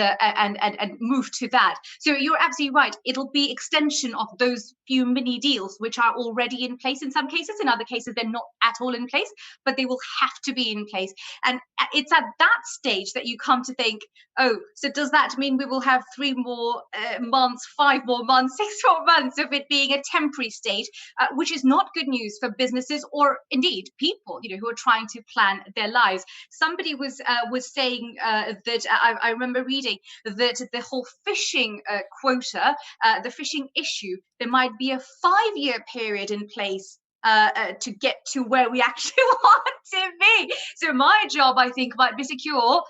[SPEAKER 8] move to that. So you're absolutely right. It'll be extension of those few mini deals, which are already in place in some cases. In other cases, they're not at all in place, but they will have to be in place. And it's at that stage that you come to think, oh, so does that mean we will have 3 more months, 5 more months, 6 more months of it being a temporary state, which is not good news for businesses or indeed people, who are trying to plan their lives. Somebody was saying that I remember reading that the whole fishing quota, the fishing issue, there might be a 5-year period in place to get to where we actually want to be. So my job, I think, might be secure.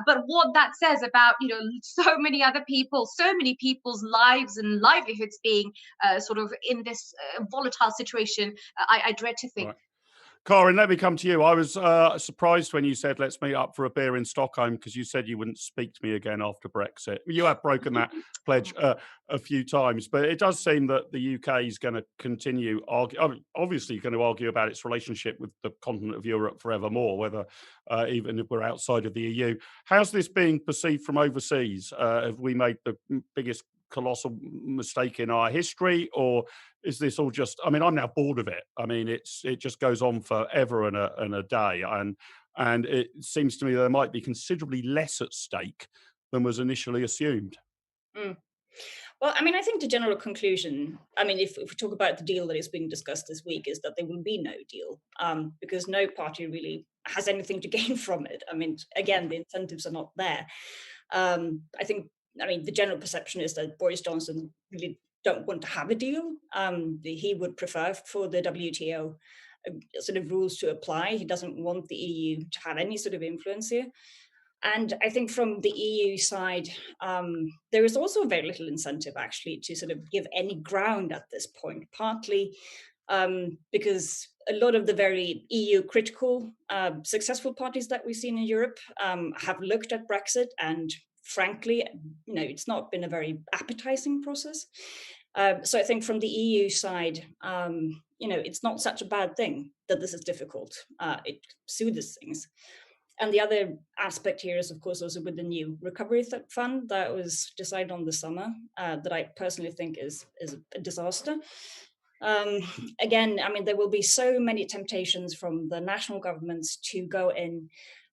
[SPEAKER 8] But what that says about, so many other people, so many people's lives and livelihoods being sort of in this volatile situation, I dread to think.
[SPEAKER 1] Right. Karin, let me come to you. I was surprised when you said, let's meet up for a beer in Stockholm, because you said you wouldn't speak to me again after Brexit. You have broken that pledge a few times, but it does seem that the UK is going to continue obviously going to argue about its relationship with the continent of Europe forevermore, whether even if we're outside of the EU. How's this being perceived from overseas? Have we made the biggest colossal mistake in our history, or is this all just, I'm now bored of it. It just goes on forever and a day, and it seems to me there might be considerably less at stake than was initially assumed.
[SPEAKER 7] Well, I think the general conclusion, if we talk about the deal that is being discussed this week, is that there will be no deal, because no party really has anything to gain from it. Again, the incentives are not there. I think the general perception is that Boris Johnson really don't want to have a deal. He would prefer for the WTO sort of rules to apply. He doesn't want the EU to have any sort of influence here. And I think from the EU side, there is also very little incentive actually to sort of give any ground at this point, partly because a lot of the very EU critical, successful parties that we've seen in Europe have looked at Brexit, and frankly, it's not been a very appetizing process. So I think from the EU side, it's not such a bad thing that this is difficult. It soothes things. And the other aspect here is, of course, also with the new recovery fund that was decided on this summer, that I personally think is a disaster. Again, there will be so many temptations from the national governments to go in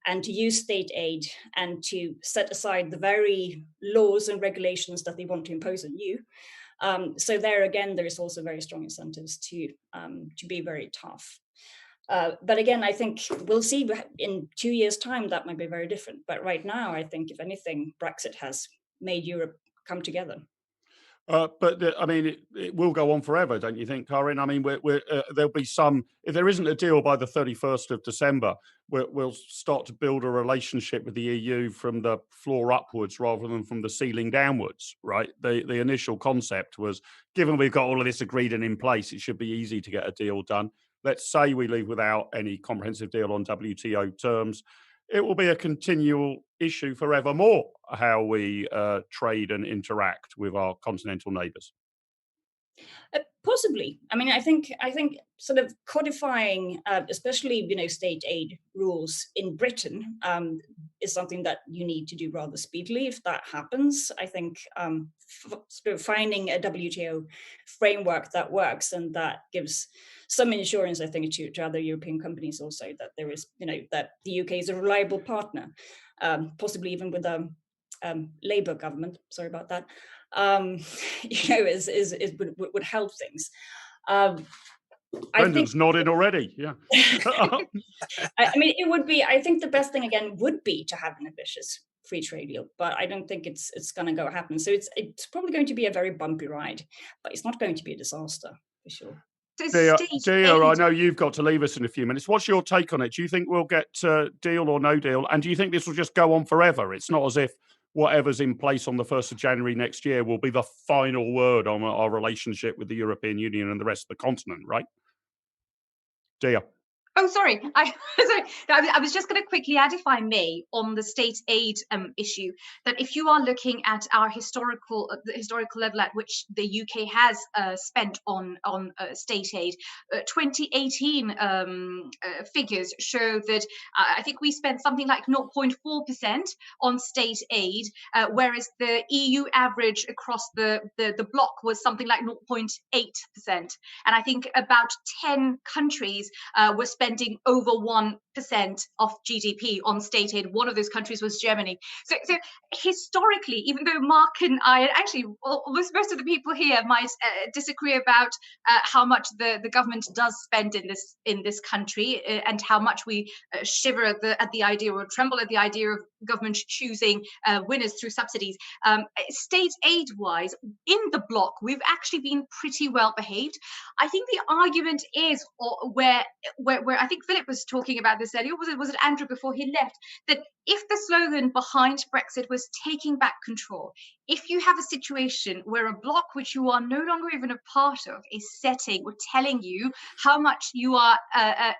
[SPEAKER 7] and to use state aid and to set aside the very laws and regulations that they want to impose on you. So there again, there's also very strong incentives to be very tough. But again, I think we'll see in 2 years' time that might be very different. But right now, I think if anything, Brexit has made Europe come together.
[SPEAKER 1] I mean, it will go on forever, don't you think, Karin? I mean, there'll be some. If there isn't a deal by the 31st of December, we'll start to build a relationship with the EU from the floor upwards rather than from the ceiling downwards, right? The initial concept was, given we've got all of this agreed and in place, it should be easy to get a deal done. Let's say we leave without any comprehensive deal on WTO terms. It will be a continual issue forevermore how we trade and interact with our continental neighbours.
[SPEAKER 7] Possibly. I mean, I think sort of codifying, especially state aid rules in Britain, is something that you need to do rather speedily. If that happens, I think sort of finding a WTO framework that works and that gives some insurance, I think, to other European companies also that there is, that the UK is a reliable partner, possibly even with a Labour government. Sorry about that. Would help things.
[SPEAKER 1] Brendan's nodding already. Yeah.
[SPEAKER 7] I mean, it would be. I think the best thing again would be to have an ambitious free trade deal, but I don't think it's going to go happen. So it's probably going to be a very bumpy ride, but it's not going to be a disaster for sure.
[SPEAKER 1] Dia, I know you've got to leave us in a few minutes. What's your take on it? Do you think we'll get deal or no deal? And do you think this will just go on forever? It's not as if whatever's in place on the 1st of January next year will be the final word on our relationship with the European Union and the rest of the continent, right? Dia.
[SPEAKER 8] Oh, sorry. I was just going to quickly add, if I may, on the state aid issue, that if you are looking at our the historical level at which the UK has spent on state aid, 2018 figures show that I think we spent something like 0.4% on state aid, whereas the EU average across the bloc was something like 0.8%. And I think about 10 countries were spending over 1% of GDP on state aid. One of those countries was Germany. So historically, even though Mark and I, and actually almost most of the people here might disagree about how much the government does spend in this country and how much we shiver at the idea or tremble at the idea of government choosing winners through subsidies. State aid wise, in the bloc, we've actually been pretty well behaved. I think the argument is where I think Philip was talking about this earlier, was it Andrew before he left, that if the slogan behind Brexit was taking back control, if you have a situation where a bloc which you are no longer even a part of is setting or telling you how much you are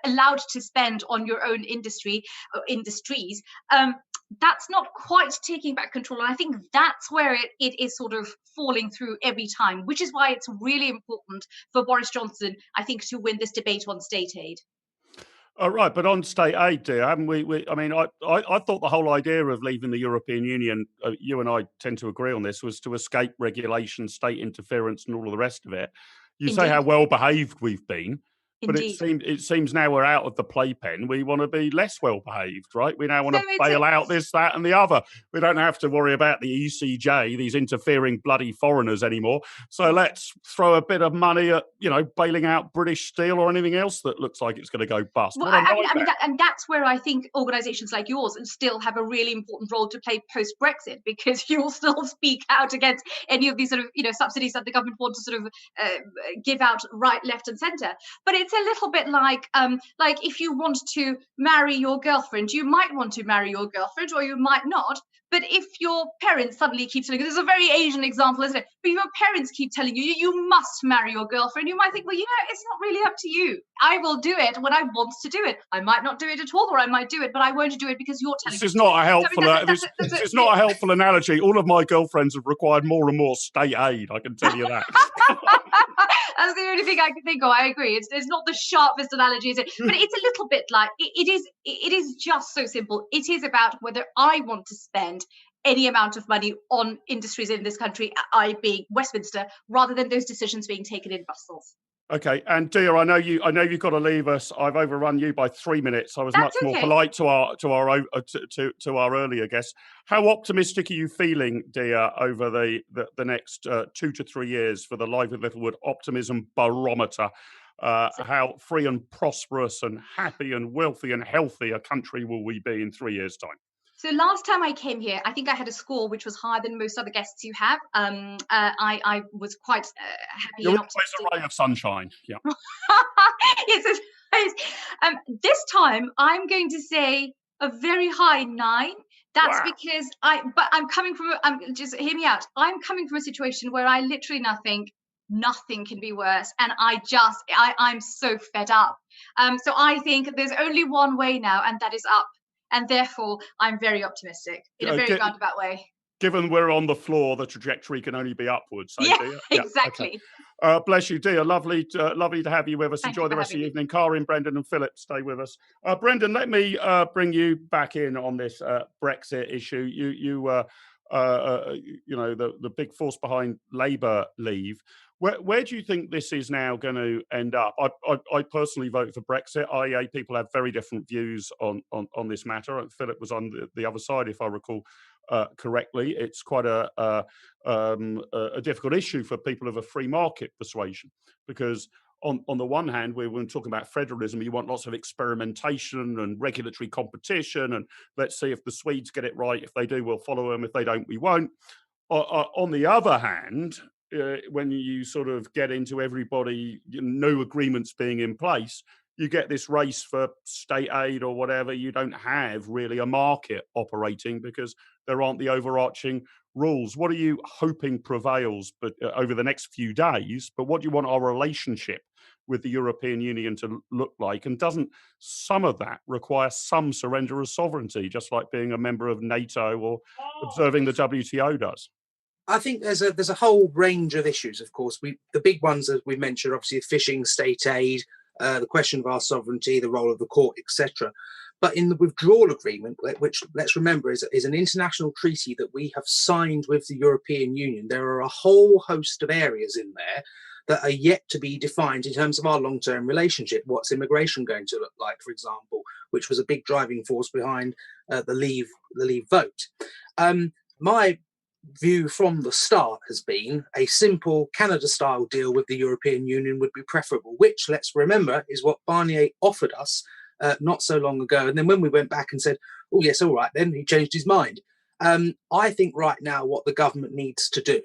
[SPEAKER 8] allowed to spend on your own industries, that's not quite taking back control. And I think that's where it is sort of falling through every time, which is why it's really important for Boris Johnson, I think, to win this debate on state aid.
[SPEAKER 1] Right, but on state aid, dear, haven't we? I mean, I thought the whole idea of leaving the European Union, you and I tend to agree on this, was to escape regulation, state interference, and all of the rest of it. You Indeed. Say how well behaved we've been. But it seems now we're out of the playpen. We want to be less well behaved, right? We now want to bail out this, that, and the other. We don't have to worry about the ECJ, these interfering bloody foreigners anymore. So let's throw a bit of money at, bailing out British Steel or anything else that looks like it's going to go bust.
[SPEAKER 8] Well, and that's where I think organisations like yours still have a really important role to play post-Brexit, because you will still speak out against any of these sort of, subsidies that the government wants to sort of give out right, left, and centre. But it's a little bit like if you want to marry your girlfriend, you might want to marry your girlfriend or you might not. But if your parents suddenly keep telling you, this is a very Asian example, isn't it? But if your parents keep telling you, you must marry your girlfriend, you might think, well, it's not really up to you. I will do it when I want to do it. I might not do it at all, or I might do it, but I won't do it because you're telling me.
[SPEAKER 1] This is not a helpful. This is not a helpful analogy. All of my girlfriends have required more and more state aid. I can tell you that.
[SPEAKER 8] That's the only thing I can think of. I agree. It's not the sharpest analogy, is it? But it's a little bit like it is just so simple. It is about whether I want to spend any amount of money on industries in this country, I being Westminster, rather than those decisions being taken in Brussels.
[SPEAKER 1] Okay, and Dia, I know you've got to leave us. I've overrun you by 3 minutes. I was much more polite to our earlier guests. How optimistic are you feeling, Dia, over the next 2 to 3 years for the Live with Littlewood optimism barometer? How free and prosperous and happy and wealthy and healthy a country will we be in 3 years' time?
[SPEAKER 8] So last time I came here, I think I had a score which was higher than most other guests you have. I was quite happy
[SPEAKER 1] You're
[SPEAKER 8] and
[SPEAKER 1] always
[SPEAKER 8] optimistic.
[SPEAKER 1] a ray of sunshine. Yeah.
[SPEAKER 8] Yes, this time I'm going to say a very high 9. That's because just hear me out. I'm coming from a situation where I literally nothing can be worse, and I'm so fed up. So I think there's only one way now, and that is up. And therefore, I'm very optimistic in a very roundabout way.
[SPEAKER 1] Given we're on the floor, the trajectory can only be upwards.
[SPEAKER 8] Yeah, exactly.
[SPEAKER 1] Okay. Bless you, Dia. Lovely to have you with us. Enjoy the rest of the evening. Karin, Brendan and Philip, stay with us. Brendan, let me bring you back in on this Brexit issue. You know, the big force behind Labour leave. Where do you think this is now going to end up? I personally vote for Brexit. IEA people have very different views on this matter. Philip was on the other side, if I recall correctly. It's quite a difficult issue for people of a free market persuasion, because on the one hand, when talking about federalism, you want lots of experimentation and regulatory competition, and let's see if the Swedes get it right. If they do, we'll follow them. If they don't, we won't. On the other hand, when you sort of get into everybody, no agreements being in place, you get this race for state aid or whatever. You don't have really a market operating because there aren't the overarching rules. What are you hoping prevails over the next few days? But what do you want our relationship with the European Union to look like? And doesn't some of that require some surrender of sovereignty, just like being a member of NATO or observing the WTO does?
[SPEAKER 6] I think there's a whole range of issues, of course. The big ones, as we mentioned, obviously fishing, state aid, the question of our sovereignty, the role of the court, etc. But in the withdrawal agreement, which let's remember is an international treaty that we have signed with the European Union, there are a whole host of areas in there that are yet to be defined in terms of our long-term relationship. What's immigration going to look like, for example, which was a big driving force behind the Leave vote. My view from the start has been a simple Canada-style deal with the European Union would be preferable, which, let's remember, is what Barnier offered us not so long ago. And then when we went back and said, oh, yes, all right, then he changed his mind. I think right now what the government needs to do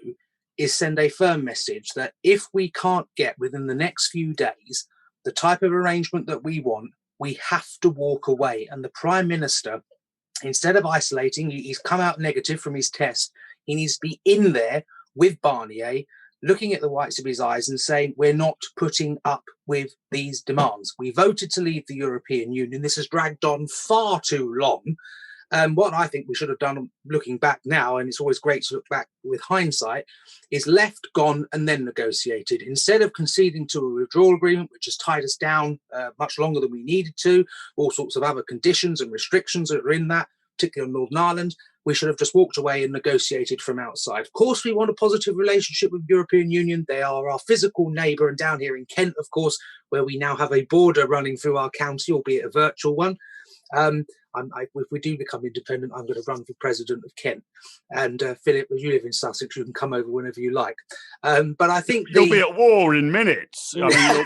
[SPEAKER 6] is send a firm message that if we can't get within the next few days the type of arrangement that we want, we have to walk away. And the Prime Minister, instead of isolating, he's come out negative from his test. He needs to be in there with Barnier, looking at the whites of his eyes and saying, we're not putting up with these demands. We voted to leave the European Union. This has dragged on far too long. What I think we should have done, looking back now, and it's always great to look back with hindsight, is left, gone, and then negotiated. Instead of conceding to a withdrawal agreement, which has tied us down much longer than we needed to, all sorts of other conditions and restrictions that are in that, particularly on Northern Ireland, we should have just walked away and negotiated from outside. Of course, we want a positive relationship with the European Union. They are our physical neighbour, and down here in Kent, of course, where we now have a border running through our county, albeit a virtual one. If we do become independent, I'm going to run for president of Kent. And Philip, as you live in Sussex, you can come over whenever you like. But I think
[SPEAKER 1] you'll be at war in minutes. I mean,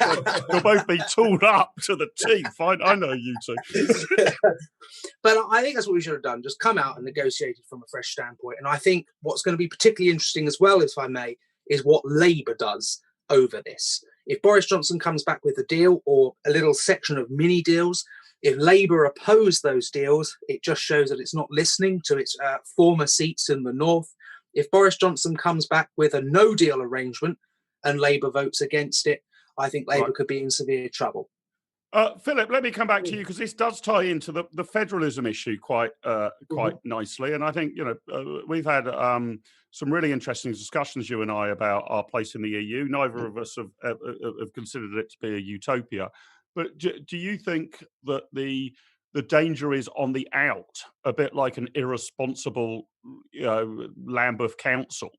[SPEAKER 1] you'll both be tooled up to the teeth. I know you two.
[SPEAKER 6] But I think that's what we should have done, just come out and negotiated from a fresh standpoint. And I think what's going to be particularly interesting as well, if I may, is what Labour does over this. If Boris Johnson comes back with a deal or a little section of mini deals, if Labour oppose those deals, it just shows that it's not listening to its former seats in the north. If Boris Johnson comes back with a no-deal arrangement and Labour votes against it, I think Labour could be in severe trouble.
[SPEAKER 1] Philip, let me come back to you, because this does tie into the federalism issue quite nicely. And I think, we've had some really interesting discussions, you and I, about our place in the EU. Neither of us have considered it to be a utopia. But do you think that the the danger is on the out, a bit like an irresponsible Lambeth Council,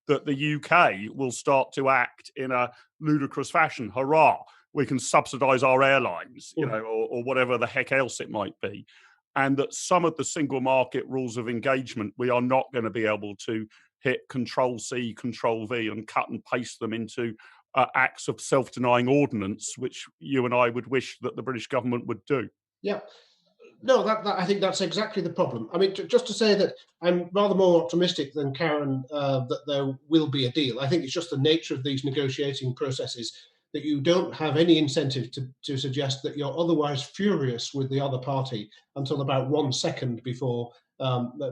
[SPEAKER 1] that the UK will start to act in a ludicrous fashion. Hurrah, we can subsidise our airlines, or whatever the heck else it might be. And that some of the single market rules of engagement, we are not going to be able to hit Control-C, Control-V and cut and paste them into acts of self-denying ordinance, which you and I would wish that the British government would do.
[SPEAKER 4] Yeah. No, that I think that's exactly the problem. I mean, just to say that I'm rather more optimistic than Karin that there will be a deal. I think it's just the nature of these negotiating processes that you don't have any incentive to suggest that you're otherwise furious with the other party until about 1 second before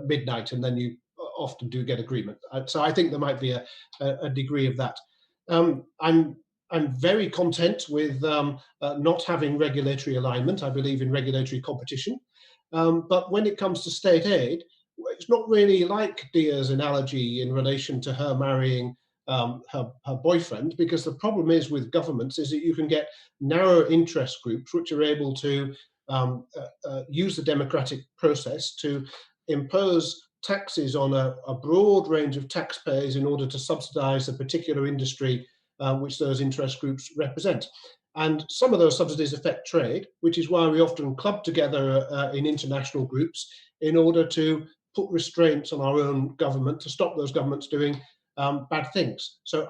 [SPEAKER 4] midnight, and then you often do get agreement. So I think there might be a degree of that. I'm very content with not having regulatory alignment. I believe in regulatory competition. But when it comes to state aid, it's not really like Dia's analogy in relation to her marrying her boyfriend, because the problem is with governments is that you can get narrow interest groups which are able to use the democratic process to impose taxes on a broad range of taxpayers in order to subsidize a particular industry which those interest groups represent. And some of those subsidies affect trade, which is why we often club together in international groups in order to put restraints on our own government to stop those governments doing bad things. So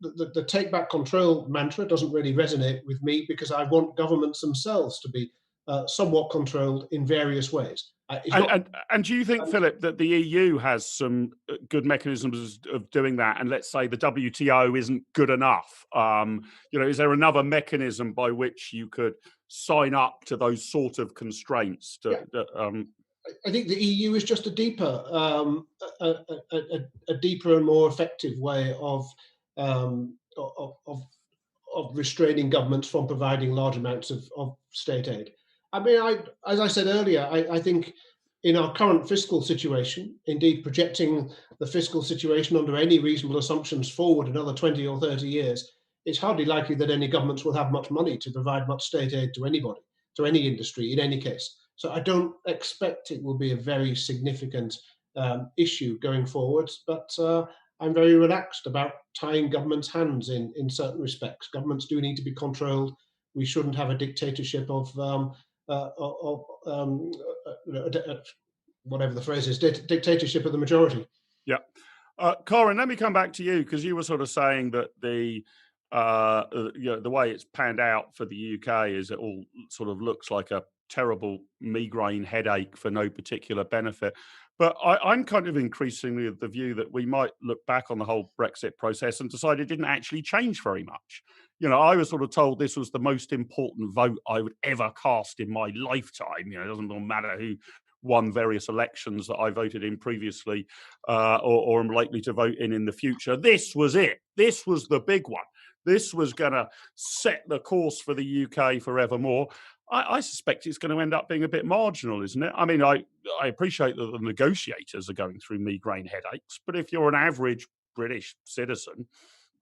[SPEAKER 4] the take back control mantra doesn't really resonate with me, because I want governments themselves to be somewhat controlled in various ways.
[SPEAKER 1] And do you think, Philip, that the EU has some good mechanisms of doing that? And let's say the WTO isn't good enough. Is there another mechanism by which you could sign up to those sort of constraints?
[SPEAKER 4] I think the EU is just a deeper and more effective way of restraining governments from providing large amounts of state aid. I mean, as I said earlier, I think in our current fiscal situation, indeed projecting the fiscal situation under any reasonable assumptions forward another 20 or 30 years, it's hardly likely that any governments will have much money to provide much state aid to anybody, to any industry in any case. So I don't expect it will be a very significant issue going forwards, but I'm very relaxed about tying governments' hands in certain respects. Governments do need to be controlled. We shouldn't have a dictatorship of whatever the phrase is, dictatorship of the majority.
[SPEAKER 1] Yeah. Karin, let me come back to you, because you were sort of saying that the way it's panned out for the UK is it all sort of looks like a terrible migraine headache for no particular benefit. But I'm kind of increasingly of the view that we might look back on the whole Brexit process and decide it didn't actually change very much. I was sort of told this was the most important vote I would ever cast in my lifetime. It doesn't matter who won various elections that I voted in previously or am likely to vote in the future. This was it. This was the big one. This was going to set the course for the UK forevermore. I suspect it's going to end up being a bit marginal, isn't it? I mean, I appreciate that the negotiators are going through migraine headaches, but if you're an average British citizen,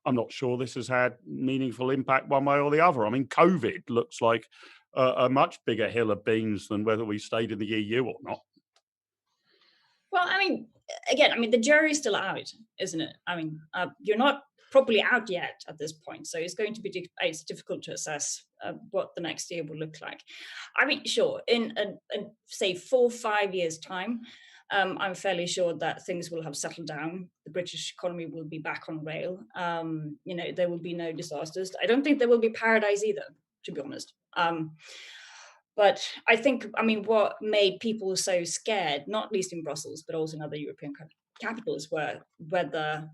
[SPEAKER 1] I'm not sure this has had meaningful impact one way or the other. I mean, COVID looks like a much bigger hill of beans than whether we stayed in the EU or not.
[SPEAKER 7] Well, I mean, again, the jury's still out, isn't it? I mean, you're not properly out yet at this point, so it's going to be it's difficult to assess what the next year will look like. I mean, sure, in say 4 or 5 years' time, I'm fairly sure that things will have settled down. The British economy will be back on rail. There will be no disasters. I don't think there will be paradise either, to be honest. But I think, what made people so scared, not least in Brussels, but also in other European capitals, were whether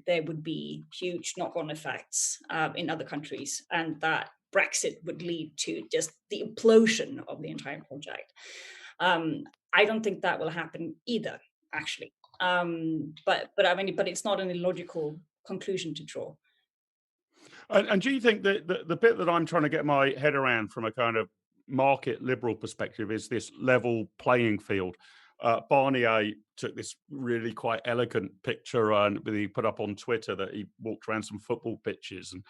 [SPEAKER 7] there would be huge knock-on effects in other countries, and that Brexit would lead to just the implosion of the entire project. I don't think that will happen either, actually. But it's not an illogical conclusion to draw.
[SPEAKER 1] And do you think that the bit that I'm trying to get my head around from a kind of market liberal perspective is this level playing field? Barnier took this really quite elegant picture and he put up on Twitter that he walked around some football pitches and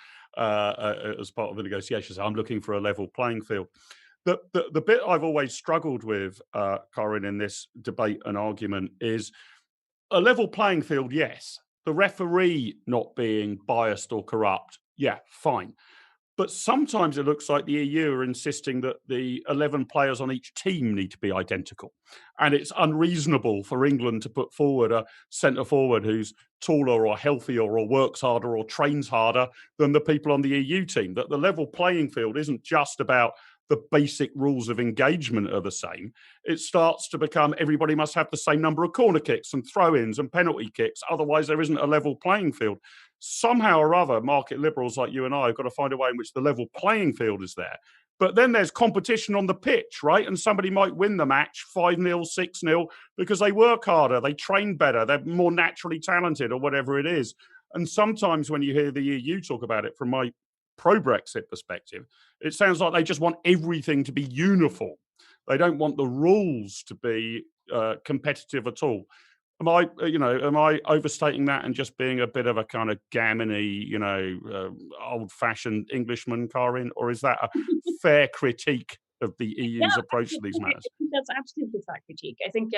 [SPEAKER 1] as part of the negotiations. I'm looking for a level playing field. The bit I've always struggled with, Karin, in this debate and argument is a level playing field, yes. The referee not being biased or corrupt, yeah, fine. But sometimes it looks like the EU are insisting that the 11 players on each team need to be identical. And it's unreasonable for England to put forward a centre forward who's taller or healthier or works harder or trains harder than the people on the EU team. That the level playing field isn't just about the basic rules of engagement are the same. It starts to become everybody must have the same number of corner kicks and throw-ins and penalty kicks. Otherwise, there isn't a level playing field. Somehow or other, market liberals like you and I have got to find a way in which the level playing field is there. But then there's competition on the pitch, right? And somebody might win the match 5-0, 6-0 because they work harder, they train better, they're more naturally talented or whatever it is. And sometimes when you hear the EU talk about it from my pro-Brexit perspective, it sounds like they just want everything to be uniform. They don't want the rules to be competitive at all. Am I overstating that and just being a bit of a kind of gammony, old-fashioned Englishman, Karin, or is that a fair critique of the EU's approach to these matters?
[SPEAKER 7] That's absolutely fair critique. I think,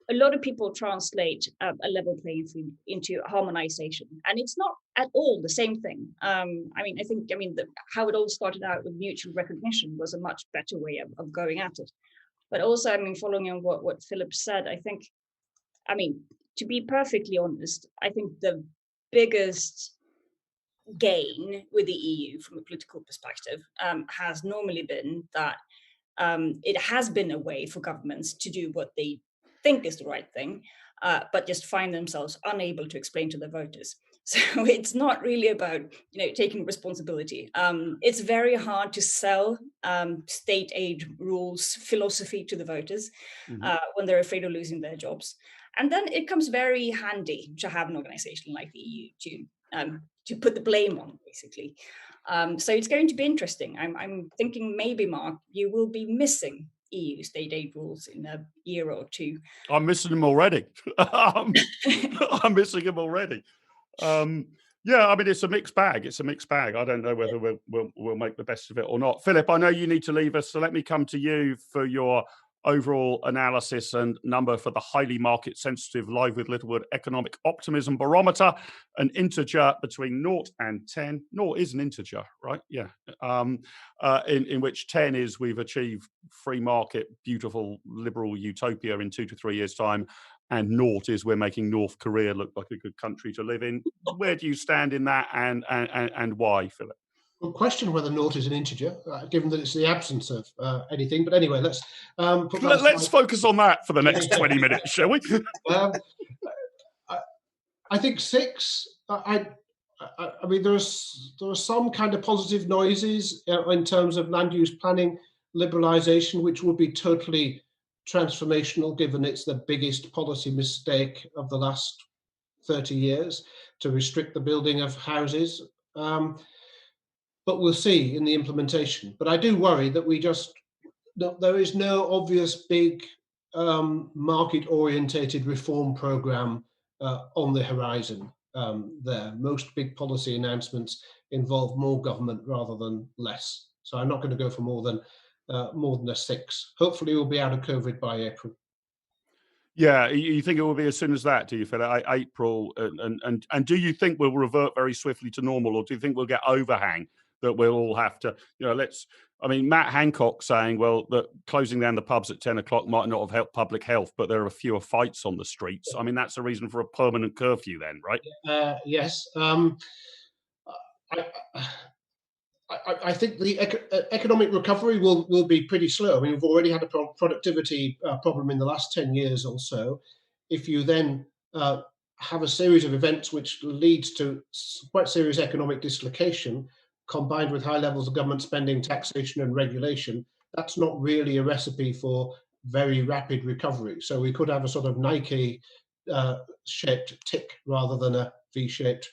[SPEAKER 7] a lot of people translate a level playing field into harmonization, and it's not at all the same thing. I think how it all started out with mutual recognition was a much better way of going at it. But also, following on what Philip said, I think, to be perfectly honest, I think the biggest gain with the EU from a political perspective has normally been that it has been a way for governments to do what they think is the right thing, but just find themselves unable to explain to the voters. So it's not really about taking responsibility. It's very hard to sell state aid rules philosophy to the voters when they're afraid of losing their jobs. And then it comes very handy to have an organization like the EU to put the blame on, basically. So it's going to be interesting. I'm thinking maybe, Mark, you will be missing EU state aid rules in a year or two.
[SPEAKER 1] I'm missing them already. I'm missing them already. It's a mixed bag. It's a mixed bag. I don't know whether we'll make the best of it or not. Philip, I know you need to leave us, so let me come to you for your overall analysis and number for the highly market sensitive Live with Littlewood Economic Optimism Barometer, an integer between 0 and 10. 0 is an integer, right? Yeah. In which 10 is we've achieved free market, beautiful liberal utopia in 2 to 3 years' time, and 0 is we're making North Korea look like a good country to live in. Where do you stand in that, and why, Philip?
[SPEAKER 4] We'll question whether 0 is an integer, given that it's the absence of anything. But anyway, let's
[SPEAKER 1] focus on that for the next 20 minutes, shall we?
[SPEAKER 4] I think 6. There are some kind of positive noises in terms of land use planning liberalisation, which would be totally transformational, given it's the biggest policy mistake of the last 30 years to restrict the building of houses. But we'll see in the implementation. But I do worry that there is no obvious big market-orientated reform programme on the horizon there. Most big policy announcements involve more government rather than less. So I'm not going to go for more than a 6. Hopefully we'll be out of COVID by April.
[SPEAKER 1] Yeah, you think it will be as soon as that, do you, Philip? April, and do you think we'll revert very swiftly to normal, or do you think we'll get overhang that we'll all have to, Matt Hancock saying, well, that closing down the pubs at 10 o'clock might not have helped public health, but there are fewer fights on the streets. That's a reason for a permanent curfew then, right?
[SPEAKER 4] Yes. I think the economic recovery will be pretty slow. We've already had a productivity problem in the last 10 years or so. If you then have a series of events which leads to quite serious economic dislocation, combined with high levels of government spending, taxation and regulation, that's not really a recipe for very rapid recovery. So we could have a sort of Nike-shaped tick rather than a V-shaped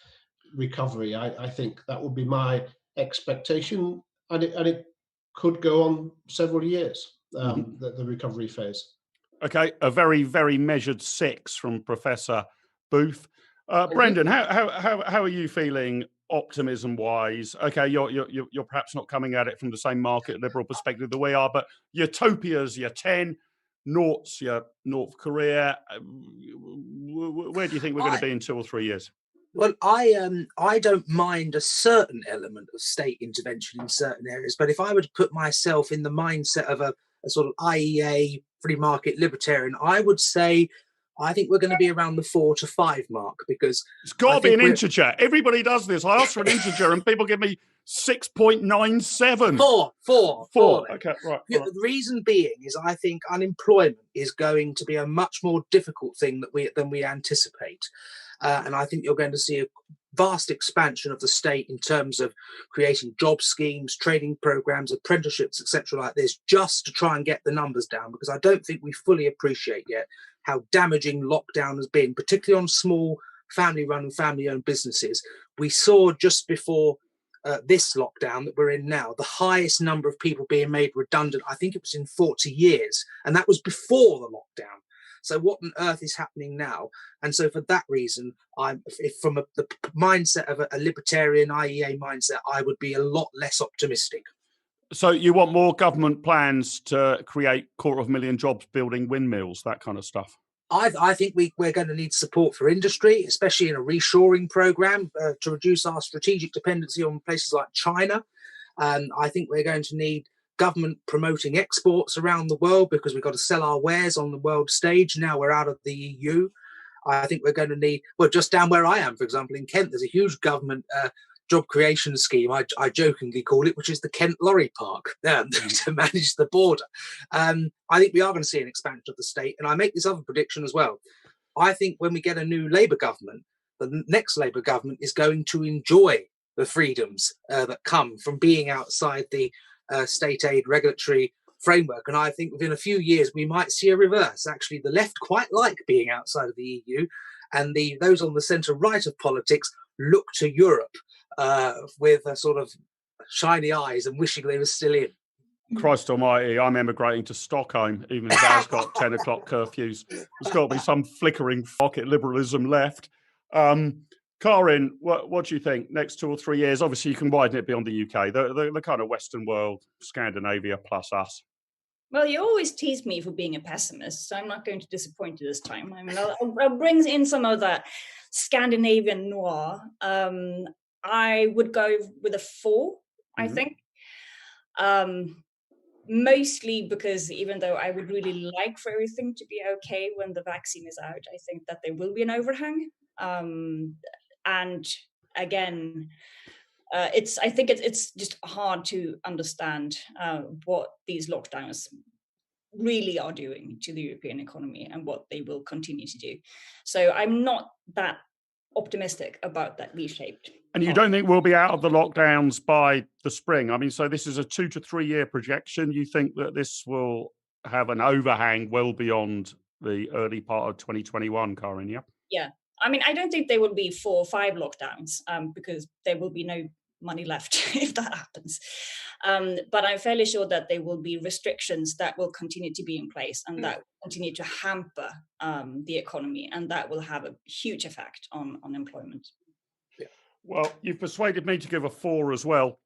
[SPEAKER 4] recovery. I think that would be my expectation, and it could go on several years, the recovery phase.
[SPEAKER 1] Okay, a very, very measured 6 from Professor Booth. Brendan, how are you feeling optimism-wise, okay, you're perhaps not coming at it from the same market liberal perspective that we are, but utopias, your 10, noughts, your North Korea. Where do you think we're going to be in 2 or 3 years?
[SPEAKER 6] Well, I don't mind a certain element of state intervention in certain areas, but if I were to put myself in the mindset of a sort of IEA free market libertarian, I would say I think we're going to be around the 4 to 5 mark, because
[SPEAKER 1] it's got to be an integer. Everybody does this. I ask for an integer and people give me 6.97.
[SPEAKER 6] 4.
[SPEAKER 1] Okay, right.
[SPEAKER 6] The reason being is I think unemployment is going to be a much more difficult thing than we anticipate. And I think you're going to see a vast expansion of the state in terms of creating job schemes, training programs, apprenticeships, etc. like this, just to try and get the numbers down, because I don't think we fully appreciate yet how damaging lockdown has been, particularly on small family-run and family-owned businesses. We saw just before this lockdown that we're in now, the highest number of people being made redundant, I think it was in 40 years, and that was before the lockdown. So what on earth is happening now? And so for that reason, from the mindset of a libertarian IEA mindset, I would be a lot less optimistic.
[SPEAKER 1] So you want more government plans to create 250,000 jobs building windmills, that kind of stuff?
[SPEAKER 6] I think we're going to need support for industry, especially in a reshoring program to reduce our strategic dependency on places like China. And I think we're going to need government promoting exports around the world, because we've got to sell our wares on the world stage. Now we're out of the EU. I think we're going to need, well, just down where I am, for example, in Kent, there's a huge government job creation scheme, I jokingly call it, which is the Kent Lorry Park to manage the border. I think we are going to see an expansion of the state. And I make this other prediction as well. I think when we get a new Labour government, the next Labour government is going to enjoy the freedoms that come from being outside the state aid regulatory framework. And I think within a few years, we might see a reverse. Actually, the left quite like being outside of the EU, and those on the centre-right of politics look to Europe with a sort of shiny eyes and wishing they were still in.
[SPEAKER 1] Christ almighty, I'm emigrating to Stockholm, even if that's got 10 o'clock curfews. There's got to be some flickering pocket liberalism left. Karin, what do you think? Next 2 or 3 years? Obviously, you can widen it beyond the UK, the kind of Western world, Scandinavia plus us.
[SPEAKER 7] Well, you always tease me for being a pessimist, so I'm not going to disappoint you this time. I mean, I'll bring in some of that Scandinavian noir. I would go with a 4, I think. Mostly because even though I would really like for everything to be okay when the vaccine is out, I think that there will be an overhang. And again, I think it's just hard to understand what these lockdowns really are doing to the European economy and what they will continue to do. So I'm not that optimistic about that V-shaped.
[SPEAKER 1] And you don't think we'll be out of the lockdowns by the spring? I mean, so this is a 2 to 3 year projection. You think that this will have an overhang well beyond the early part of 2021, Karin, yeah?
[SPEAKER 7] Yeah. I mean, I don't think there will be 4 or 5 lockdowns because there will be no money left if that happens. But I'm fairly sure that there will be restrictions that will continue to be in place and that will continue to hamper the economy, and that will have a huge effect on unemployment.
[SPEAKER 1] Yeah. Well, you've persuaded me to give a 4 as well,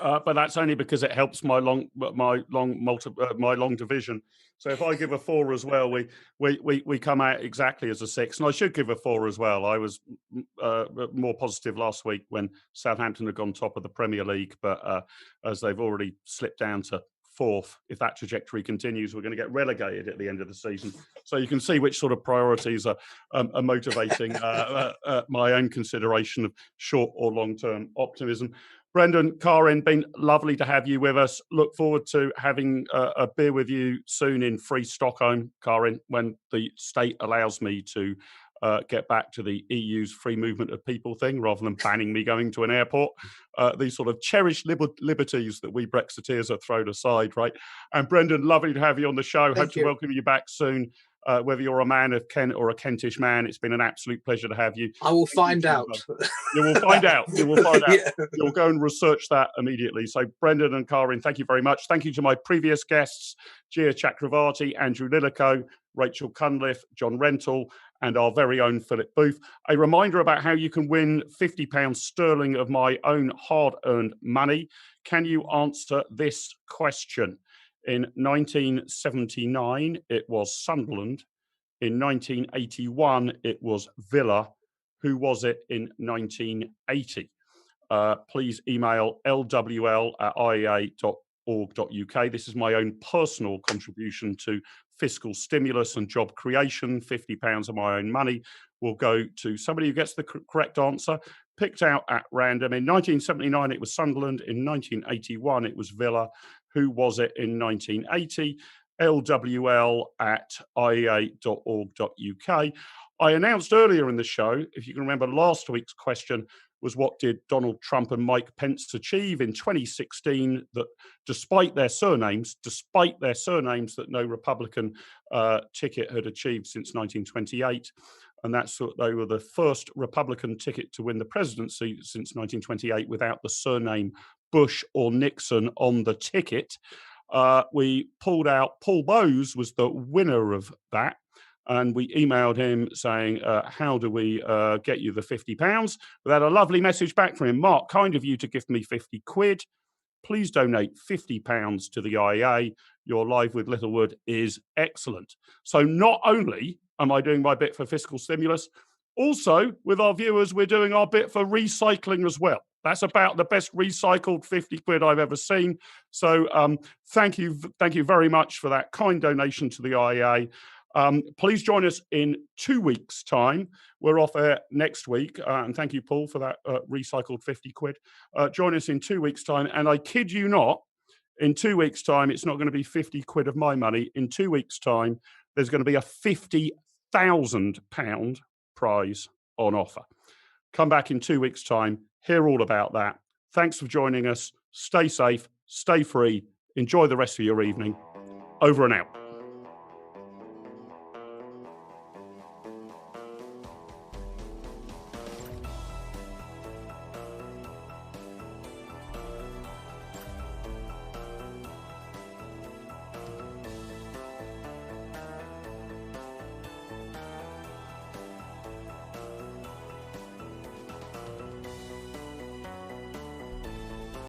[SPEAKER 1] but that's only because it helps my long division. So if I give a 4 as well, we come out exactly as a 6. And I should give a 4 as well. I was more positive last week when Southampton had gone top of the Premier League, but as they've already slipped down to 4th, if that trajectory continues, we're going to get relegated at the end of the season. So you can see which sort of priorities are motivating my own consideration of short or long-term optimism. Brendan, Karin, been lovely to have you with us. Look forward to having a beer with you soon in free Stockholm, Karin, when the state allows me to get back to the EU's free movement of people thing rather than banning me going to an airport. These sort of cherished liberties that we Brexiteers are thrown aside, right? And Brendan, lovely to have you on the show. Hope to welcome you back soon. Whether you're a man of Kent or a Kentish man, it's been an absolute pleasure to have you.
[SPEAKER 6] I will find out.
[SPEAKER 1] You will find out. You will find out.
[SPEAKER 6] Yeah.
[SPEAKER 1] You'll go and research that immediately. So Brendan and Karin, thank you very much. Thank you to my previous guests, Chakravarty, Andrew Lilico, Rachel Cunliffe, John Rentoul, and our very own Philip Booth. A reminder about how you can win £50 sterling of my own hard-earned money. Can you answer this question? In 1979, it was Sunderland. In 1981, it was Villa. Who was it in 1980? Please email lwl@iea.org.uk. This is my own personal contribution to fiscal stimulus and job creation. £50 of my own money will go to somebody who gets the correct answer, picked out at random. In 1979, it was Sunderland. In 1981, it was Villa. Who was it in 1980? lwl@iea.org.uk. I announced earlier in the show, if you can remember, last week's question was what did Donald Trump and Mike Pence achieve in 2016, that despite their surnames that no Republican ticket had achieved since 1928. And that's they were the first Republican ticket to win the presidency since 1928 without the surname Bush or Nixon on the ticket. We pulled out, Paul Bowes was the winner of that. And we emailed him saying, how do we get you the £50? We had a lovely message back from him. Mark, kind of you to give me 50 quid. Please donate £50 to the IEA. Your Live with Littlewood is excellent. So not only am I doing my bit for fiscal stimulus, also with our viewers, we're doing our bit for recycling as well. That's about the best recycled 50 quid I've ever seen. So thank you very much for that kind donation to the IEA. Please join us in 2 weeks' time. We're off air next week. And thank you, Paul, for that recycled 50 quid. Join us in 2 weeks' time. And I kid you not, in 2 weeks' time, it's not going to be 50 quid of my money. In 2 weeks' time, there's going to be a £50,000 prize on offer. Come back in 2 weeks' time. Hear all about that. Thanks for joining us. Stay safe. Stay free. Enjoy the rest of your evening. Over and out.